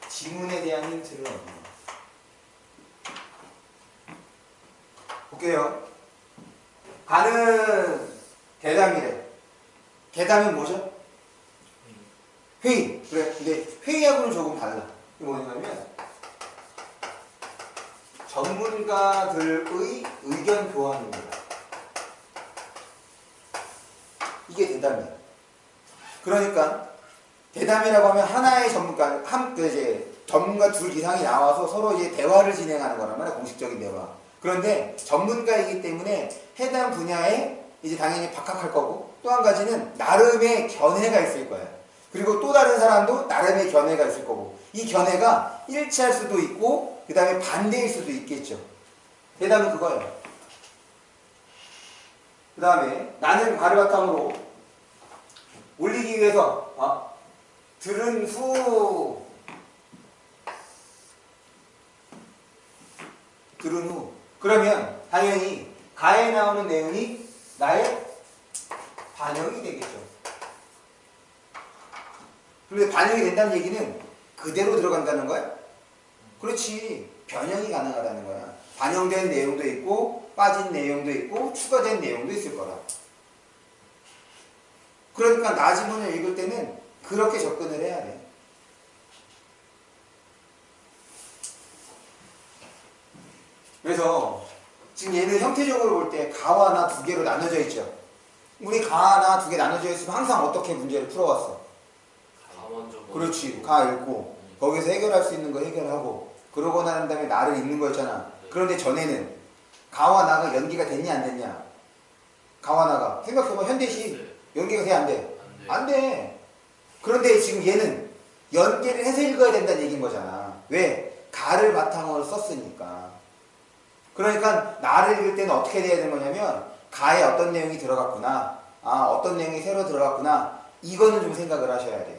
지문에 대한 힌트를 얻는 겁니다. 볼게요. 가는 대담이래. 대담은 뭐죠? 회의. 그래. 근데 회의하고는 조금 달라. 이게 뭐냐면 전문가들의 의견 교환입니다. 이게 대담이에요. 그러니까 대담이라고 하면 하나의 전문가, 전문가 둘 이상이 나와서 서로 이제 대화를 진행하는 거란 말이야. 공식적인 대화. 그런데 전문가이기 때문에 해당 분야에 이제 당연히 박학할 거고, 또 한 가지는 나름의 견해가 있을 거야. 그리고 또 다른 사람도 나름의 견해가 있을 거고, 이 견해가 일치할 수도 있고 그 다음에 반대일 수도 있겠죠. 대담은 그거예요. 그 다음에 나는 가를 바탕으로 올리기 위해서 들은 후 그러면 당연히 가에 나오는 내용이 나의 반영이 되겠죠. 그런데 반영이 된다는 얘기는 그대로 들어간다는 거야? 그렇지. 변형이 가능하다는 거야. 반영된 내용도 있고 빠진 내용도 있고 추가된 내용도 있을 거라. 그러니까 나 지문을 읽을 때는 그렇게 접근을 해야 돼. 그래서 지금 얘는 형태적으로 볼 때 가와 나 두 개로 나눠져 있죠. 우리 가와 나 두 개 나눠져 있으면 항상 어떻게 문제를 풀어왔어? 가 먼저 그렇지. 가 읽고 거기서 해결할 수 있는 거 해결하고 그러고 난 다음에 나를 읽는 거였잖아. 그런데 전에는 가와 나가 연기가 됐냐 안 됐냐? 가와 나가 생각해봐. 현대시 연기가 돼 안 돼? 안 돼. 그런데 지금 얘는 연계를 해서 읽어야 된다는 얘기인 거잖아. 왜? 가를 바탕으로 썼으니까. 그러니까 나를 읽을 때는 어떻게 돼야 되는 거냐면 가에 어떤 내용이 들어갔구나, 어떤 내용이 새로 들어갔구나, 이거는 좀 생각을 하셔야 돼요.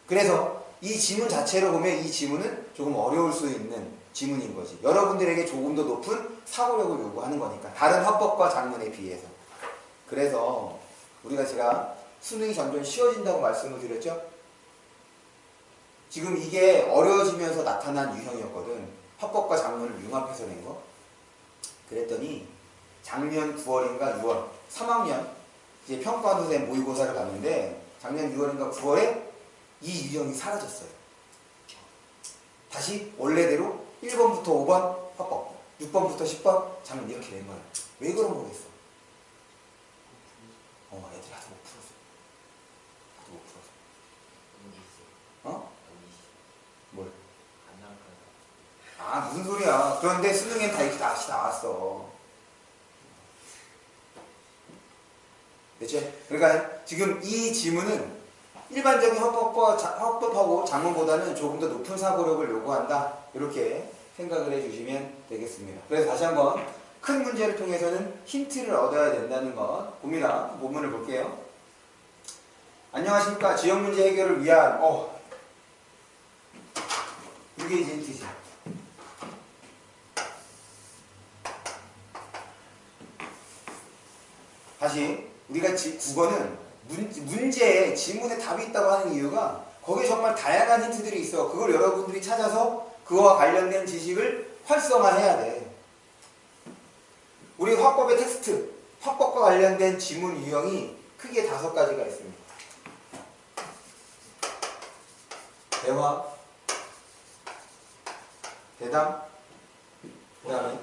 그래서 이 지문 자체로 보면 이 지문은 조금 어려울 수 있는 지문인 거지. 여러분들에게 조금 더 높은 사고력을 요구하는 거니까, 다른 화법과 작문에 비해서. 그래서 제가 수능이 점점 쉬워진다고 말씀을 드렸죠. 지금 이게 어려워지면서 나타난 유형이었거든. 화법과 작문을 융합해서 낸 거. 그랬더니 작년 9월인가 6월 3학년 이제 평가도생 모의고사를 봤는데 작년 6월인가 9월에 이 유형이 사라졌어요. 다시 원래대로 1번부터 5번 화법, 6번부터 10번 작문 이렇게 된 거예요. 왜 그런 거겠어? 애들이 하도 못 풀었어. 하도 못 풀어서. 뭘? 무슨 소리야. 그런데 수능엔 다 이렇게 다시 나왔어. 됐지? 그러니까 지금 이 지문은 일반적인 화법하고 작문보다는 조금 더 높은 사고력을 요구한다. 이렇게 생각을 해주시면 되겠습니다. 그래서 다시 한번 큰 문제를 통해서는 힌트를 얻어야 된다는 것 봅니다. 본문을 볼게요. 안녕하십니까. 지역 문제 해결을 위한 이게 이제 힌트지. 다시 우리가 국어는 문제에 지문에 답이 있다고 하는 이유가 거기에 정말 다양한 힌트들이 있어. 그걸 여러분들이 찾아서 그거와 관련된 지식을 활성화해야 돼. 우리 화법의 텍스트, 화법과 관련된 지문 유형이 크게 5가지가 있습니다. 대화, 대담, 그 다음에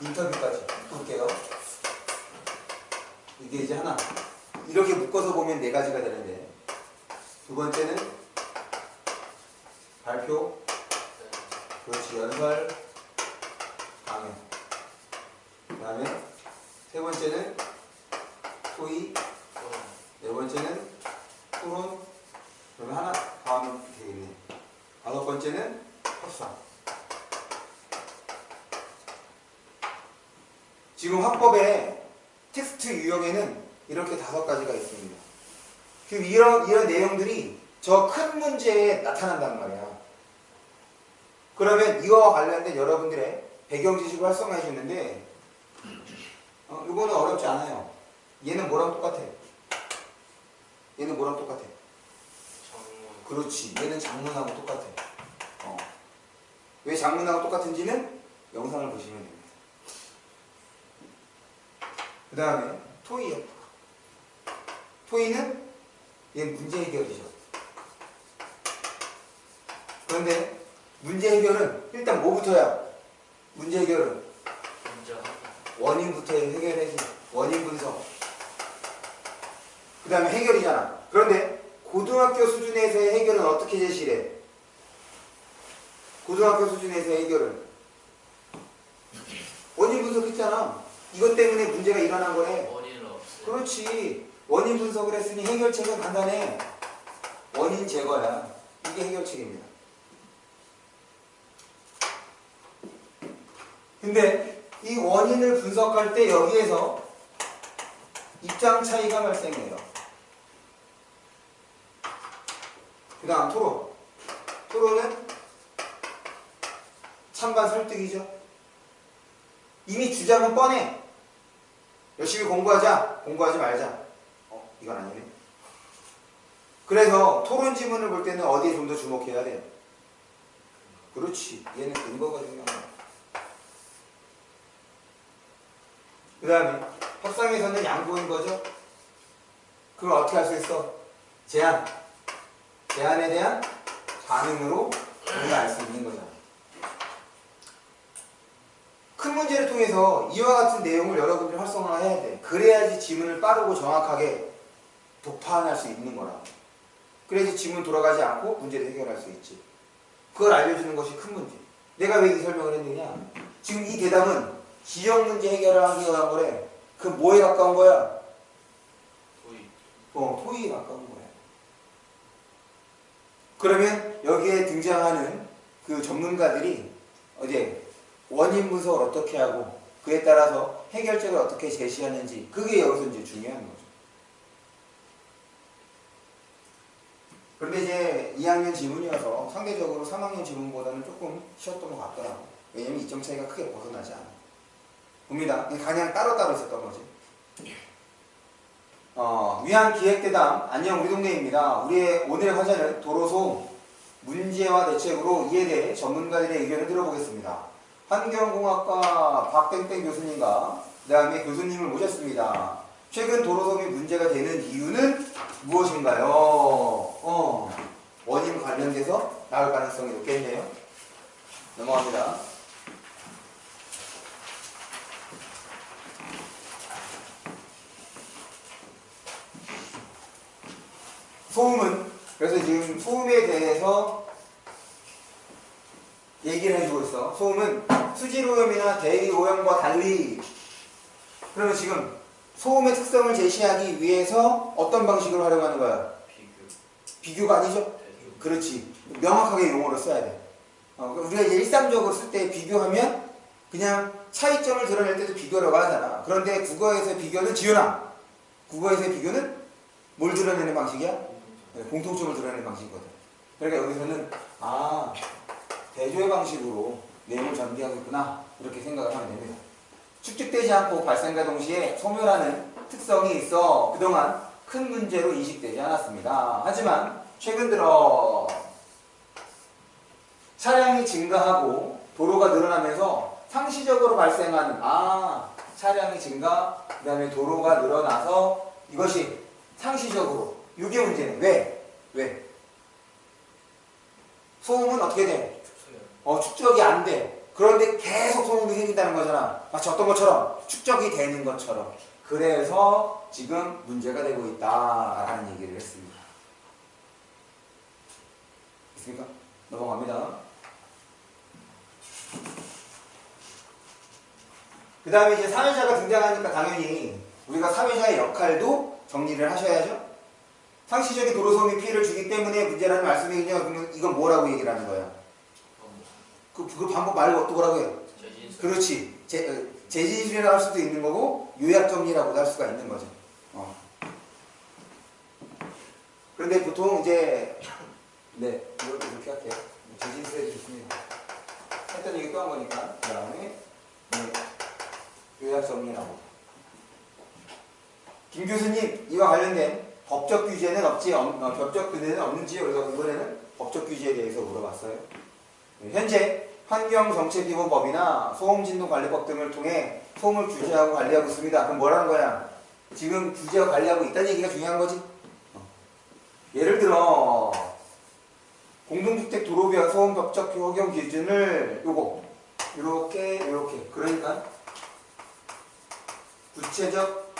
인터뷰까지 볼게요. 이게 이제 하나. 이렇게 묶어서 보면 4가지가 되는데, 두 번째는 발표, 그렇지, 연설, 강연. 그 다음에 세 번째는 토의, 네 번째는 토론, 그러면 하나 더 하면 되겠네. 5번째는 협상. 지금 화법의 텍스트 유형에는 이렇게 5가지가 있습니다. 그럼 이런 내용들이 저 큰 문제에 나타난단 말이야. 그러면 이거와 관련된 여러분들의 배경 지식을 활성화해 주는데, 이거는 어렵지 않아요. 얘는 뭐랑 똑같아? 얘는 뭐랑 똑같아? 정문. 그렇지. 얘는 장문하고 똑같아. 왜 장문하고 똑같은지는 영상을 보시면 됩니다. 그 다음에 토의요. 토의는 얘는 문제 해결이죠. 그런데 문제 해결은 일단 뭐부터야? 문제 해결은 문제 원인부터 해결해야지. 원인 분석. 그 다음에 해결이잖아. 그런데 고등학교 수준에서의 해결은 어떻게 제시해? 고등학교 수준에서의 해결은 원인 분석했잖아. 이것 때문에 문제가 일어난 거래. 원인은 없어요. 그렇지. 원인 분석을 했으니 해결책은 간단해. 원인 제거야. 이게 해결책입니다. 근데 이 원인을 분석할 때 여기에서 입장 차이가 발생해요. 그 다음 토론. 토론은 찬반 설득이죠. 이미 주장은 뻔해. 열심히 공부하자. 공부하지 말자. 이건 아니네. 그래서 토론 지문을 볼 때는 어디에 좀 더 주목해야 돼요? 그렇지. 얘는 근거가 중요한 거야. 그 다음에 협상에서는 양보인 거죠. 그걸 어떻게 할 수 있어? 제안. 제안에 대한 반응으로 우리가 알 수 있는 거잖아. 큰 문제를 통해서 이와 같은 내용을 여러분들이 활성화해야 돼. 그래야지 지문을 빠르고 정확하게 도판할 수 있는 거라. 그래야지 지문 돌아가지 않고 문제를 해결할 수 있지. 그걸 알려주는 것이 큰 문제. 내가 왜 이 설명을 했느냐? 지금 이 대담은 지역 문제 해결을 하기 위한 거래. 그 뭐에 가까운 거야? 토의. 토의에 가까운 거야. 그러면 여기에 등장하는 그 전문가들이 원인 분석을 어떻게 하고 그에 따라서 해결책을 어떻게 제시하는지, 그게 여기서 이제 중요한 거죠. 그런데 이제 2학년 지문이어서 상대적으로 3학년 지문보다는 조금 쉬웠던 것 같더라고. 왜냐면 이점 차이가 크게 벗어나지 않아. 봅니다. 그냥 따로따로 있었던 거지. 위안기획대담 안녕 우리 동네입니다. 우리의 오늘의 화제는 도로소 문제와 대책으로 이에 대해 전문가들의 의견을 들어보겠습니다. 환경공학과 박땡땡 교수님과 그 다음에 교수님을 모셨습니다. 최근 도로소음이 문제가 되는 이유는 무엇인가요? 원인 관련돼서 나올 가능성이 높겠네요. 넘어갑니다. 소음은, 그래서 지금 소음에 대해서 얘기를 해주고 있어. 소음은 수질오염이나 대기오염과 달리, 그러면 지금 소음의 특성을 제시하기 위해서 어떤 방식으로 활용하는 거야? 비교가 아니죠? 대조. 그렇지. 명확하게 용어를 써야 돼. 우리가 이제 일상적으로 쓸 때 비교하면 그냥 차이점을 드러낼 때도 비교라고 하잖아. 그런데 국어에서의 비교는 지연아. 국어에서의 비교는 뭘 드러내는 방식이야? 네, 공통점을 드러내는 방식이거든. 그러니까 여기서는 대조의 방식으로 내용을 전개하고 있구나 이렇게 생각을 하면 됩니다. 축적되지 않고 발생과 동시에 소멸하는 특성이 있어 그동안 큰 문제로 인식되지 않았습니다. 하지만 최근 들어 차량이 증가하고 도로가 늘어나면서 상시적으로 발생하는 차량이 증가 그 다음에 도로가 늘어나서 이것이 상시적으로 이게 문제네. 왜? 소음은 어떻게 돼? 축적이 안 돼. 그런데 계속 소음이 생긴다는 거잖아. 마치 어떤 것처럼 축적이 되는 것처럼. 그래서 지금 문제가 되고 있다라는 얘기를 했습니다. 됐습니까? 넘어갑니다. 그 다음에 이제 사회자가 등장하니까 당연히 우리가 사회자의 역할도 정리를 하셔야죠. 상시적인 도로소음이 피해를 주기 때문에 문제라는 말씀이군요. 그러면 이건 뭐라고 얘기를 하는 거야? 그 방법 말고 또 뭐라고 해요? 그렇지. 재진술이라고 할 수도 있는 거고 요약정리라고도 할 수가 있는 거죠. 그런데 보통 이제 이렇게 할게요. 재진술해도 좋습니다. 했던 얘기 또 한 거니까 그 다음에 요약정리라고. 김 교수님 이와 관련된 법적 규제는 법적 규제는 없는지요? 그래서 이번에는 법적 규제에 대해서 물어봤어요. 현재 환경정책기본법이나 소음진동관리법 등을 통해 소음을 규제하고 관리하고 있습니다. 그럼 뭐라는 거야? 지금 규제하고 관리하고 있다는 얘기가 중요한 거지. 예를 들어 공동주택 도로변 소음법적 적용 기준을 요렇게 그러니까 구체적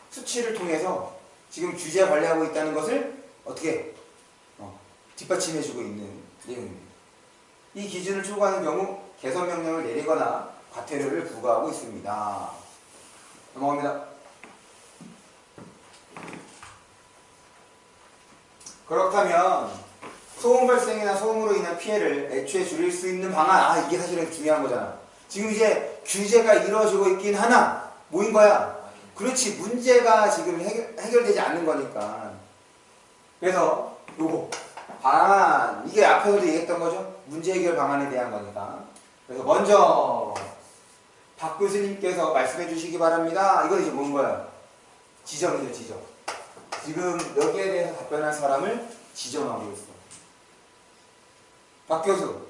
수치를 통해서 지금 규제 관리하고 있다는 것을 어떻게 뒷받침해주고 있는 내용입니다. 이 기준을 초과하는 경우 개선 명령을 내리거나 과태료를 부과하고 있습니다. 넘어갑니다. 그렇다면 소음 발생이나 소음으로 인한 피해를 애초에 줄일 수 있는 방안, 이게 사실은 중요한 거잖아. 지금 이제 규제가 이루어지고 있긴 하나 뭐인 거야? 그렇지, 문제가 지금 해결되지 않는 거니까. 그래서 요거 방안, 이게 앞에서도 얘기했던 거죠. 문제 해결 방안에 대한 거니까. 그래서 먼저 박 교수님께서 말씀해 주시기 바랍니다. 이건 이제 뭔 거야? 지정이죠, 지정. 지금 여기에 대해서 답변할 사람을 지정하고 있어. 박 교수,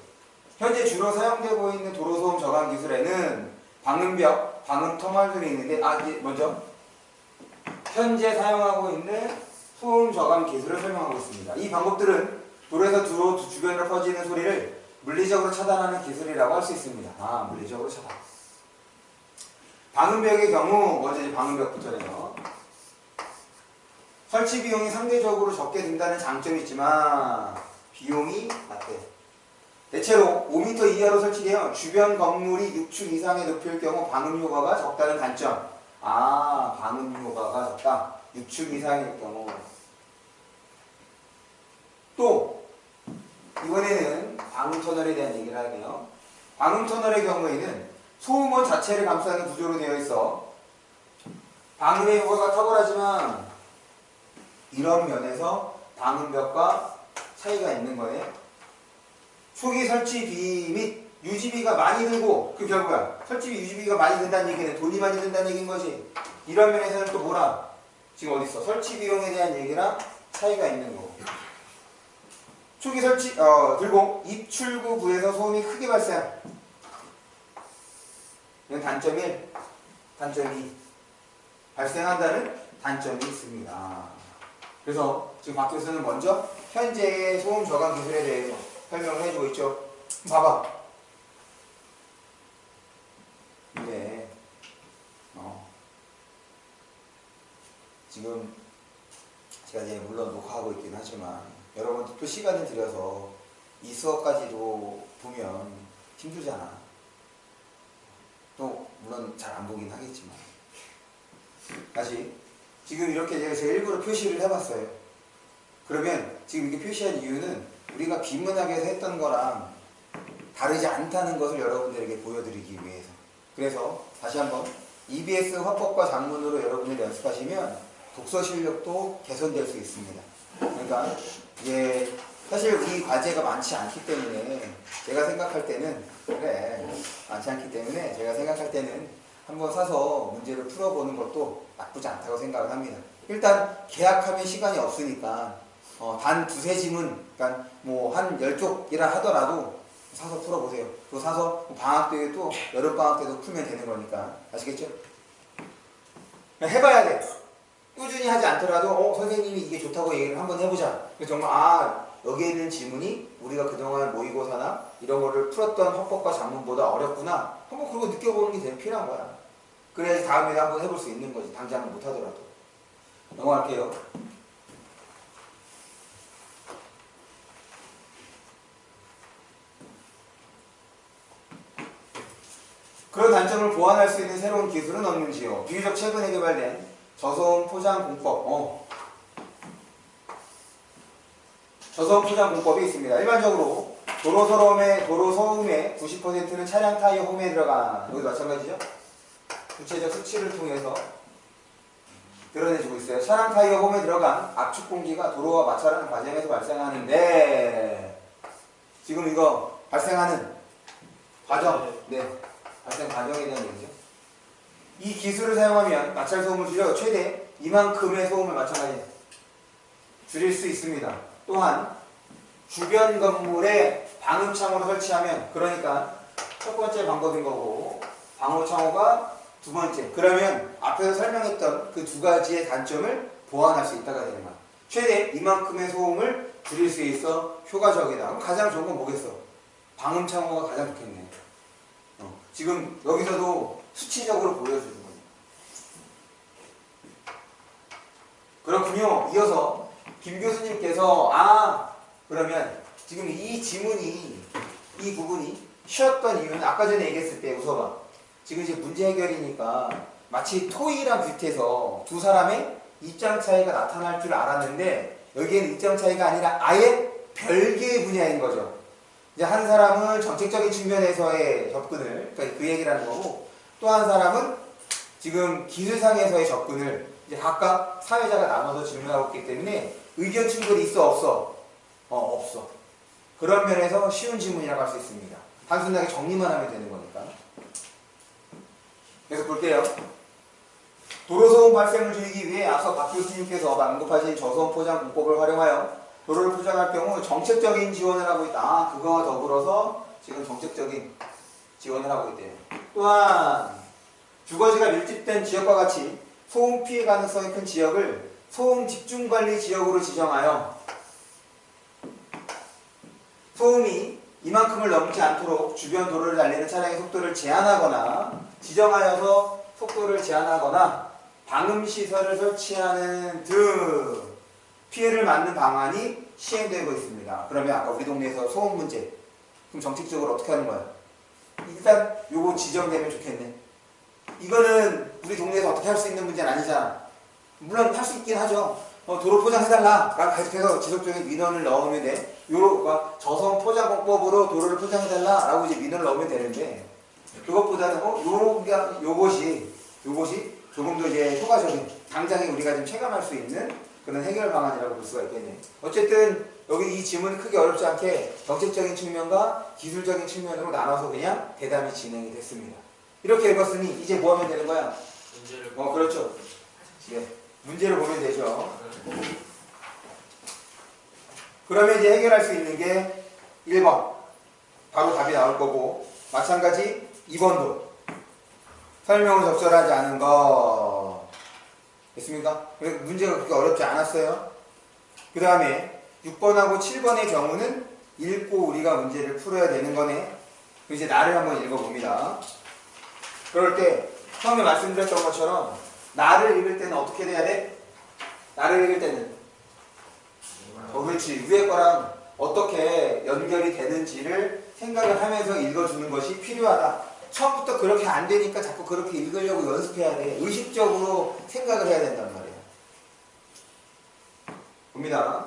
현재 주로 사용되고 있는 도로소음 저감 기술에는 방음벽, 방음터널들이 있는데, 이게 먼저 현재 사용하고 있는 소음 저감 기술을 설명하고 있습니다. 이 방법들은 도로에서 도로 주변으로 퍼지는 소리를 물리적으로 차단하는 기술이라고 할 수 있습니다. 물리적으로 차단. 방음벽의 경우 먼저 이제 방음벽부터네요. 설치 비용이 상대적으로 적게 든다는 장점이 있지만 비용이 낮대. 대체로 5m 이하로 설치되어 주변 건물이 6층 이상의 높이일 경우 방음 효과가 적다는 단점. 방음 효과가 적다. 6층 이상일 경우. 또 이번에는 방음터널에 대한 얘기를 하네요. 방음터널의 경우에는 소음원 자체를 감싸는 구조로 되어 있어 방음의 효과가 탁월하지만 이런 면에서 방음벽과 차이가 있는 거예요. 초기 설치비 및 유지비가 많이 들고, 그 결과야. 설치비 유지비가 많이 든다는 얘기는 돈이 많이 든다는 얘기인 거지. 이런 면에서는 또 뭐라? 지금 어디 있어? 설치 비용에 대한 얘기랑 차이가 있는 거고. 초기 설치 들고 입출구 구에서 소음이 크게 발생. 이건 단점 1, 단점 2. 발생한다는 단점이 있습니다. 그래서 지금 박 교수는 먼저 현재의 소음 저감 기술에 대해서 설명을 해주고 있죠. 봐봐. 근데 지금 제가 이제 물론 녹화하고 있긴 하지만 여러분들 또 시간을 들여서 이 수업까지도 보면 힘들잖아. 또 물론 잘 안 보긴 하겠지만 다시 지금 이렇게 제가 일부러 표시를 해봤어요. 그러면 지금 이렇게 표시한 이유는 우리가 비문학에서 했던 거랑 다르지 않다는 것을 여러분들에게 보여드리기 위해서. 그래서 다시 한번 EBS 화법과 작문으로 여러분들이 연습하시면 독서 실력도 개선될 수 있습니다. 그러니까 이제 사실 이 과제가 많지 않기 때문에 제가 생각할 때는 많지 않기 때문에 제가 생각할 때는 한번 사서 문제를 풀어보는 것도 나쁘지 않다고 생각을 합니다. 일단 계약하면 시간이 없으니까 단 두세 지문, 그러니까 뭐 한 10쪽이라 하더라도 사서 풀어보세요. 그거 사서 방학 때에도 여름방학 때도 풀면 되는 거니까. 아시겠죠? 해봐야 돼. 꾸준히 하지 않더라도 선생님이 이게 좋다고 얘기를 한번 해보자. 그래서 정말 여기에 있는 지문이 우리가 그동안 모의고사나 이런 거를 풀었던 화법과 작문보다 어렵구나. 한번 그거 느껴보는 게 되게 필요한 거야. 그래야지 다음에 한번 해볼 수 있는 거지. 당장은 못하더라도. 넘어갈게요. 그런 단점을 보완할 수 있는 새로운 기술은 없는지요? 비교적 최근에 개발된 저소음 포장 공법. 저소음 포장 공법이 있습니다. 일반적으로 도로 소음의 90%는 차량 타이어 홈에 들어간, 여기도 마찬가지죠? 구체적 수치를 통해서 드러내주고 있어요. 차량 타이어 홈에 들어간 압축 공기가 도로와 마찰하는 과정에서 발생하는데, 지금 이거 발생하는 과정, 발생 과정에 대한 얘기죠. 이 기술을 사용하면 마찰 소음을 줄여 최대 이만큼의 소음을 마찬가지 줄일 수 있습니다. 또한 주변 건물에 방음창호를 설치하면, 그러니까 첫 번째 방법인 거고 방호창호가 두 번째. 그러면 앞에서 설명했던 그 두 가지의 단점을 보완할 수 있다가 되는 거야. 최대 이만큼의 소음을 줄일 수 있어 효과적이다. 그럼 가장 좋은 건 뭐겠어? 방음창호가 가장 좋겠네. 지금 여기서도 수치적으로 보여주는 거예요. 그렇군요. 이어서 김 교수님께서 그러면 지금 이 지문이, 이 부분이 쉬었던 이유는 아까 전에 얘기했을 때 웃어봐. 지금 이제 문제 해결이니까 마치 토이랑 비슷해서 두 사람의 입장 차이가 나타날 줄 알았는데 여기에는 입장 차이가 아니라 아예 별개의 분야인 거죠. 이제 한 사람은 정책적인 측면에서의 접근을, 그러니까 그 얘기를 하는 거고, 또 한 사람은 지금 기술상에서의 접근을 이제 각각 사회자가 나눠서 질문하고 있기 때문에 의견 충돌이 있어, 없어? 없어. 그런 면에서 쉬운 질문이라고 할 수 있습니다. 단순하게 정리만 하면 되는 거니까. 그래서 볼게요. 도로소음 발생을 줄이기 위해 앞서 박 교수님께서 언급하신 저소음 포장 공법을 활용하여 도로를 포장할 경우 정책적인 지원을 하고 있다. 그거와 더불어서 지금 정책적인 지원을 하고 있대요. 또한 주거지가 밀집된 지역과 같이 소음 피해 가능성이 큰 지역을 소음 집중관리 지역으로 지정하여 소음이 이만큼을 넘지 않도록 주변 도로를 달리는 차량의 속도를 제한하거나 지정하여서 속도를 제한하거나 방음시설을 설치하는 등 피해를 막는 방안이 시행되고 있습니다. 그러면 아까 우리 동네에서 소음 문제, 그럼 정책적으로 어떻게 하는 거야? 일단 요거 지정되면 좋겠네. 이거는 우리 동네에서 어떻게 할 수 있는 문제는 아니잖아. 물론 할 수 있긴 하죠. 도로 포장해달라 라고 계속해서 지속적인 민원을 넣으면 돼. 저소음 포장공법으로 도로를 포장해달라 라고 이제 민원을 넣으면 되는데, 그것보다는 요것이 조금 더 이제 효과적인, 당장에 우리가 좀 체감할 수 있는 그런 해결 방안이라고 볼 수가 있겠네. 어쨌든 여기 이 질문은 크게 어렵지 않게 정책적인 측면과 기술적인 측면으로 나눠서 그냥 대담이 진행이 됐습니다. 이렇게 읽었으니 이제 뭐 하면 되는 거야? 문제를 그렇죠. 네, 문제를 보면 되죠. 그러면 이제 해결할 수 있는 게 1번 바로 답이 나올 거고, 마찬가지 2번도 설명을 적절하지 않은 거 됐습니까? 문제가 그렇게 어렵지 않았어요. 그 다음에 6번하고 7번의 경우는 읽고 우리가 문제를 풀어야 되는 거네. 이제 나를 한번 읽어봅니다. 그럴 때 처음에 말씀드렸던 것처럼 나를 읽을 때는 어떻게 돼야 돼? 나를 읽을 때는 그렇지. 위에 거랑 어떻게 연결이 되는지를 생각을 하면서 읽어주는 것이 필요하다. 처음부터 그렇게 안 되니까 자꾸 그렇게 읽으려고 연습해야 돼. 의식적으로 생각을 해야 된단 말이에요. 봅니다.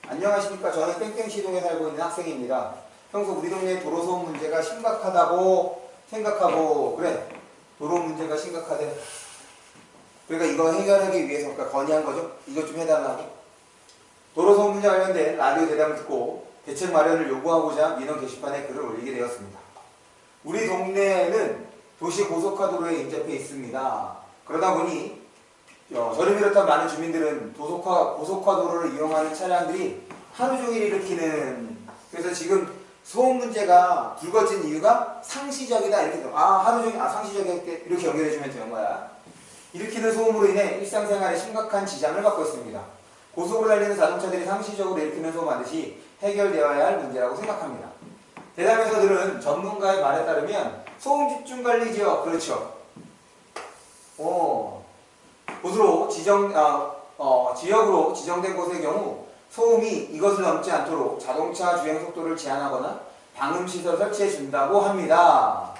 안녕하십니까. 저는 땡땡시동에 살고 있는 학생입니다. 평소 우리 동네 도로소음 문제가 심각하다고 생각하고, 그래, 도로 문제가 심각하대. 그러니까 이거 해결하기 위해서 그러니까 건의한 거죠. 이것 좀 해달라고. 도로소음 문제 관련된 라디오 대담을 듣고 대책 마련을 요구하고자 민원 게시판에 글을 올리게 되었습니다. 우리 동네는 도시 고속화도로에 인접해 있습니다. 그러다 보니 저를 비롯한 많은 주민들은 고속화도로를 이용하는 차량들이 하루 종일 일으키는, 그래서 지금 소음 문제가 불거진 이유가 상시적이다 이렇게 돼요. 하루 종일 상시적이다 이렇게 연결해주면 되는 거야. 일으키는 소음으로 인해 일상생활에 심각한 지장을 받고 있습니다. 고속으로 달리는 자동차들이 상시적으로 일으키는 소음 반드시 해결되어야 할 문제라고 생각합니다. 대담에서들은 전문가의 말에 따르면 소음 집중 관리 지역, 그렇죠. 곳으로 지역으로 지정된 곳의 경우 소음이 이것을 넘지 않도록 자동차 주행 속도를 제한하거나 방음시설 설치해 준다고 합니다.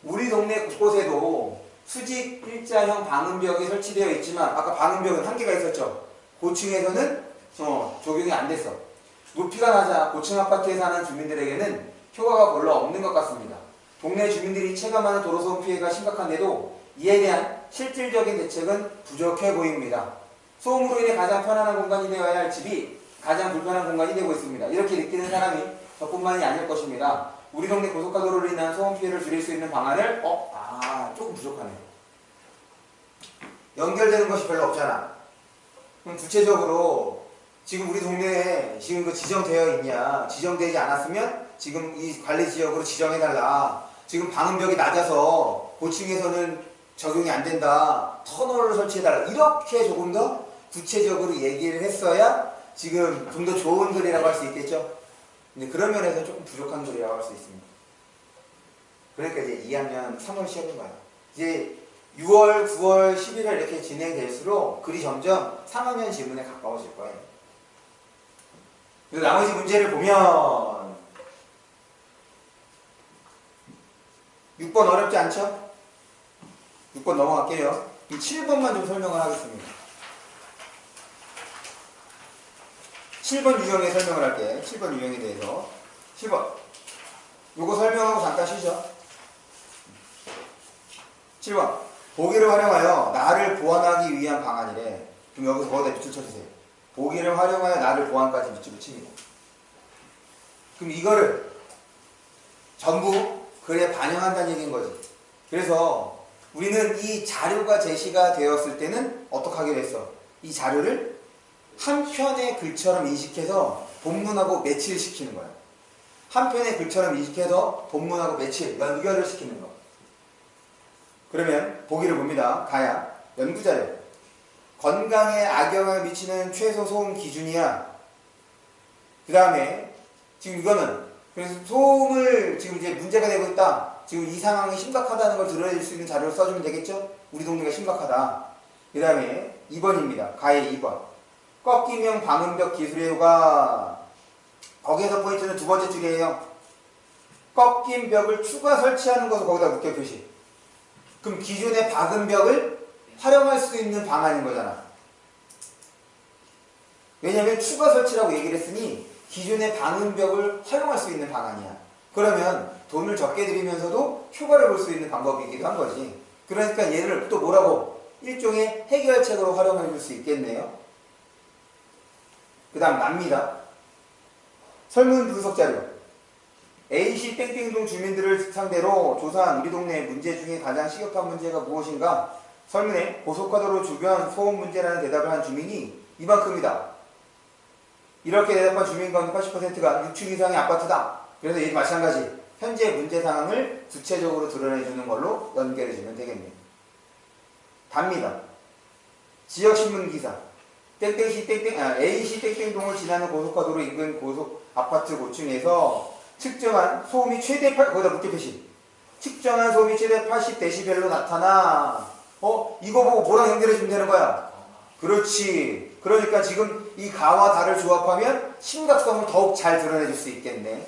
우리 동네 곳곳에도 수직 일자형 방음벽이 설치되어 있지만 아까 방음벽은 한계가 있었죠. 고층에서는 적용이 안 됐어. 높이가 낮아 고층 아파트에 사는 주민들에게는 효과가 별로 없는 것 같습니다. 동네 주민들이 체감하는 도로소음 피해가 심각한데도 이에 대한 실질적인 대책은 부족해 보입니다. 소음으로 인해 가장 편안한 공간이 되어야 할 집이 가장 불편한 공간이 되고 있습니다. 이렇게 느끼는 사람이 저뿐만이 아닐 것입니다. 우리 동네 고속화도로로 인한 소음 피해를 줄일 수 있는 방안을 조금 부족하네요. 연결되는 것이 별로 없잖아. 그럼 구체적으로 지금 우리 동네에 지금 그 지정되어 있냐, 지정되지 않았으면 지금 이 관리 지역으로 지정해달라. 지금 방음벽이 낮아서 고층에서는 적용이 안 된다. 터널을 설치해달라. 이렇게 조금 더 구체적으로 얘기를 했어야 지금 좀 더 좋은 글이라고 할 수 있겠죠. 근데 그런 면에서 조금 부족한 글이라고 할 수 있습니다. 그러니까 이제 2학년 3월 시험을 봐요. 이제 6월, 9월, 11월 이렇게 진행될수록 글이 점점 3학년 지문에 가까워질 거예요. 그리고 나머지 문제를 보면 6번 어렵지 않죠? 6번 넘어갈게요. 7번만 좀 설명을 하겠습니다. 7번 유형에 설명을 할게. 7번 유형에 대해서. 7번. 요거 설명하고 잠깐 쉬죠. 7번. 보기를 활용하여 나를 보완하기 위한 방안이래. 그럼 여기서 거기다 밑줄 쳐주세요. 보기를 활용하여 나를 보완까지 밑줄을 칩니다. 그럼 이거를 전부 글에 반영한다는 얘기인 거지. 그래서 우리는 이 자료가 제시가 되었을 때는 어떻게 하기로 했어? 이 자료를 한 편의 글처럼 인식해서 본문하고 매치를 시키는 거야. 한 편의 글처럼 인식해서 본문하고 매치, 연결을 시키는 거. 그러면 보기를 봅니다. 가야 연구자료. 건강에 악영향을 미치는 최소 소음 기준이야. 그 다음에 지금 이거는 그래서 소음을 지금 이제 문제가 되고 있다. 지금 이 상황이 심각하다는 걸 드러낼 수 있는 자료를 써주면 되겠죠? 우리 동네가 심각하다. 그 다음에 2번입니다. 가의 2번. 꺾이형 방음벽 기술의 효과. 거기에서 포인트는 두 번째 줄이에요. 꺾인 벽을 추가 설치하는 것을 거기다 묶여 표시. 그럼 기존의 방음벽을 활용할 수 있는 방안인 거잖아. 왜냐하면 추가 설치라고 얘기를 했으니 기존의 방음벽을 활용할 수 있는 방안이야. 그러면 돈을 적게 들이면서도 효과를 볼 수 있는 방법이기도 한 거지. 그러니까 얘를 또 뭐라고? 일종의 해결책으로 활용해 줄 수 있겠네요. 그 다음 납니다. 설문 분석 자료. A시 땡땡동 주민들을 상대로 조사한 우리 동네 문제 중에 가장 시급한 문제가 무엇인가? 설문에 고속화도로 주변 소음 문제라는 대답을 한 주민이 이만큼이다. 이렇게 대답한 주민 가운데 80%가 6층 이상의 아파트다. 그래서 이 마찬가지 현재 문제 상황을 구체적으로 드러내주는 걸로 연결해주면 되겠네요. 답니다. 지역신문 기사. A시 땡땡동을 지나는 고속화도로 인근 고속 아파트 고층에서 측정한 소음이 최대 거기다 묶여 표시. 측정한 소음이 최대 80dB로 나타나. 이거 보고 뭐랑 연결해주면 되는 거야? 그렇지. 그러니까 지금 이 가와 다를 조합하면 심각성을 더욱 잘 드러내줄 수 있겠네.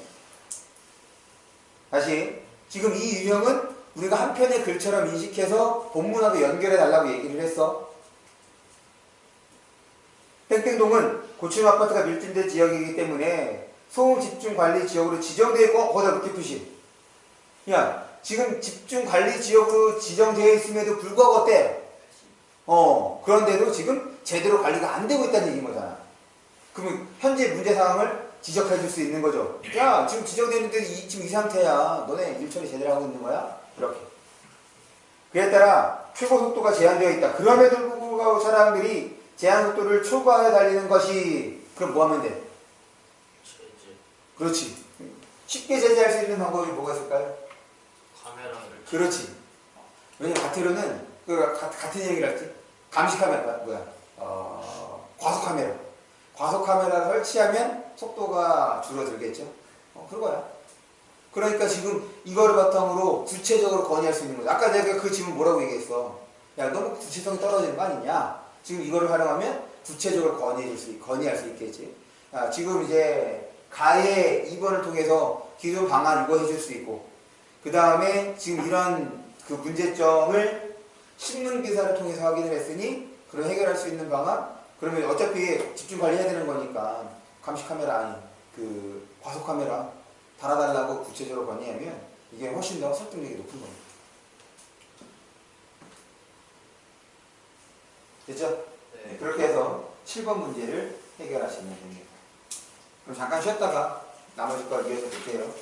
다시. 지금 이 유형은 우리가 한 편의 글처럼 인식해서 본문하고 연결해 달라고 얘기를 했어. 땡땡동은 고층 아파트가 밀집된 지역이기 때문에 소음 집중 관리 지역으로 지정되어 있고 거기다 이렇게 표시. 야, 지금 집중 관리 지역으로 지정되어 있음에도 불구하고 어때? 그런데도 지금 제대로 관리가 안 되고 있다는 얘기인 거잖아. 그러면 현재 문제 상황을 지적해 줄 수 있는 거죠. 야, 지금 지정되어 있는데 지금 이 상태야. 너네 일 처리 제대로 하고 있는 거야? 이렇게. 그에 따라 최고 속도가 제한되어 있다. 그럼에도 불구하고 사람들이 제한 속도를 초과해 달리는 것이 그럼 뭐 하면 돼? 제재. 그렇지. 쉽게 제재할 수 있는 방법이 뭐가 있을까요? 카메라를. 그렇지. 왜냐면 가태료는 같은 얘기를 했지. 감시 카메라 뭐야? 과속 카메라. 과속 카메라 설치하면 속도가 줄어들겠죠. 그거야. 그러니까 지금 이거를 바탕으로 구체적으로 건의할 수 있는 거죠. 아까 내가 그 질문 뭐라고 얘기했어? 야, 너무 구체성이 떨어지는 거 아니냐? 지금 이거를 활용하면 구체적으로 건의할 수 있겠지. 지금 이제 가해 2번을 통해서 기존 방안 이거 해줄 수 있고, 그 다음에 지금 이런 그 문제점을 신문 기사를 통해서 확인을 했으니, 그럼 해결할 수 있는 방안? 그러면 어차피 집중 관리해야 되는 거니까 감시 카메라 아니 그 과속 카메라 달아달라고 구체적으로 건의하면 이게 훨씬 더 설득력이 높은 겁니다. 됐죠? 네. 그렇게 해서 7번 문제를 해결하시면 됩니다. 그럼 잠깐 쉬었다가 나머지 거 이어서 볼게요.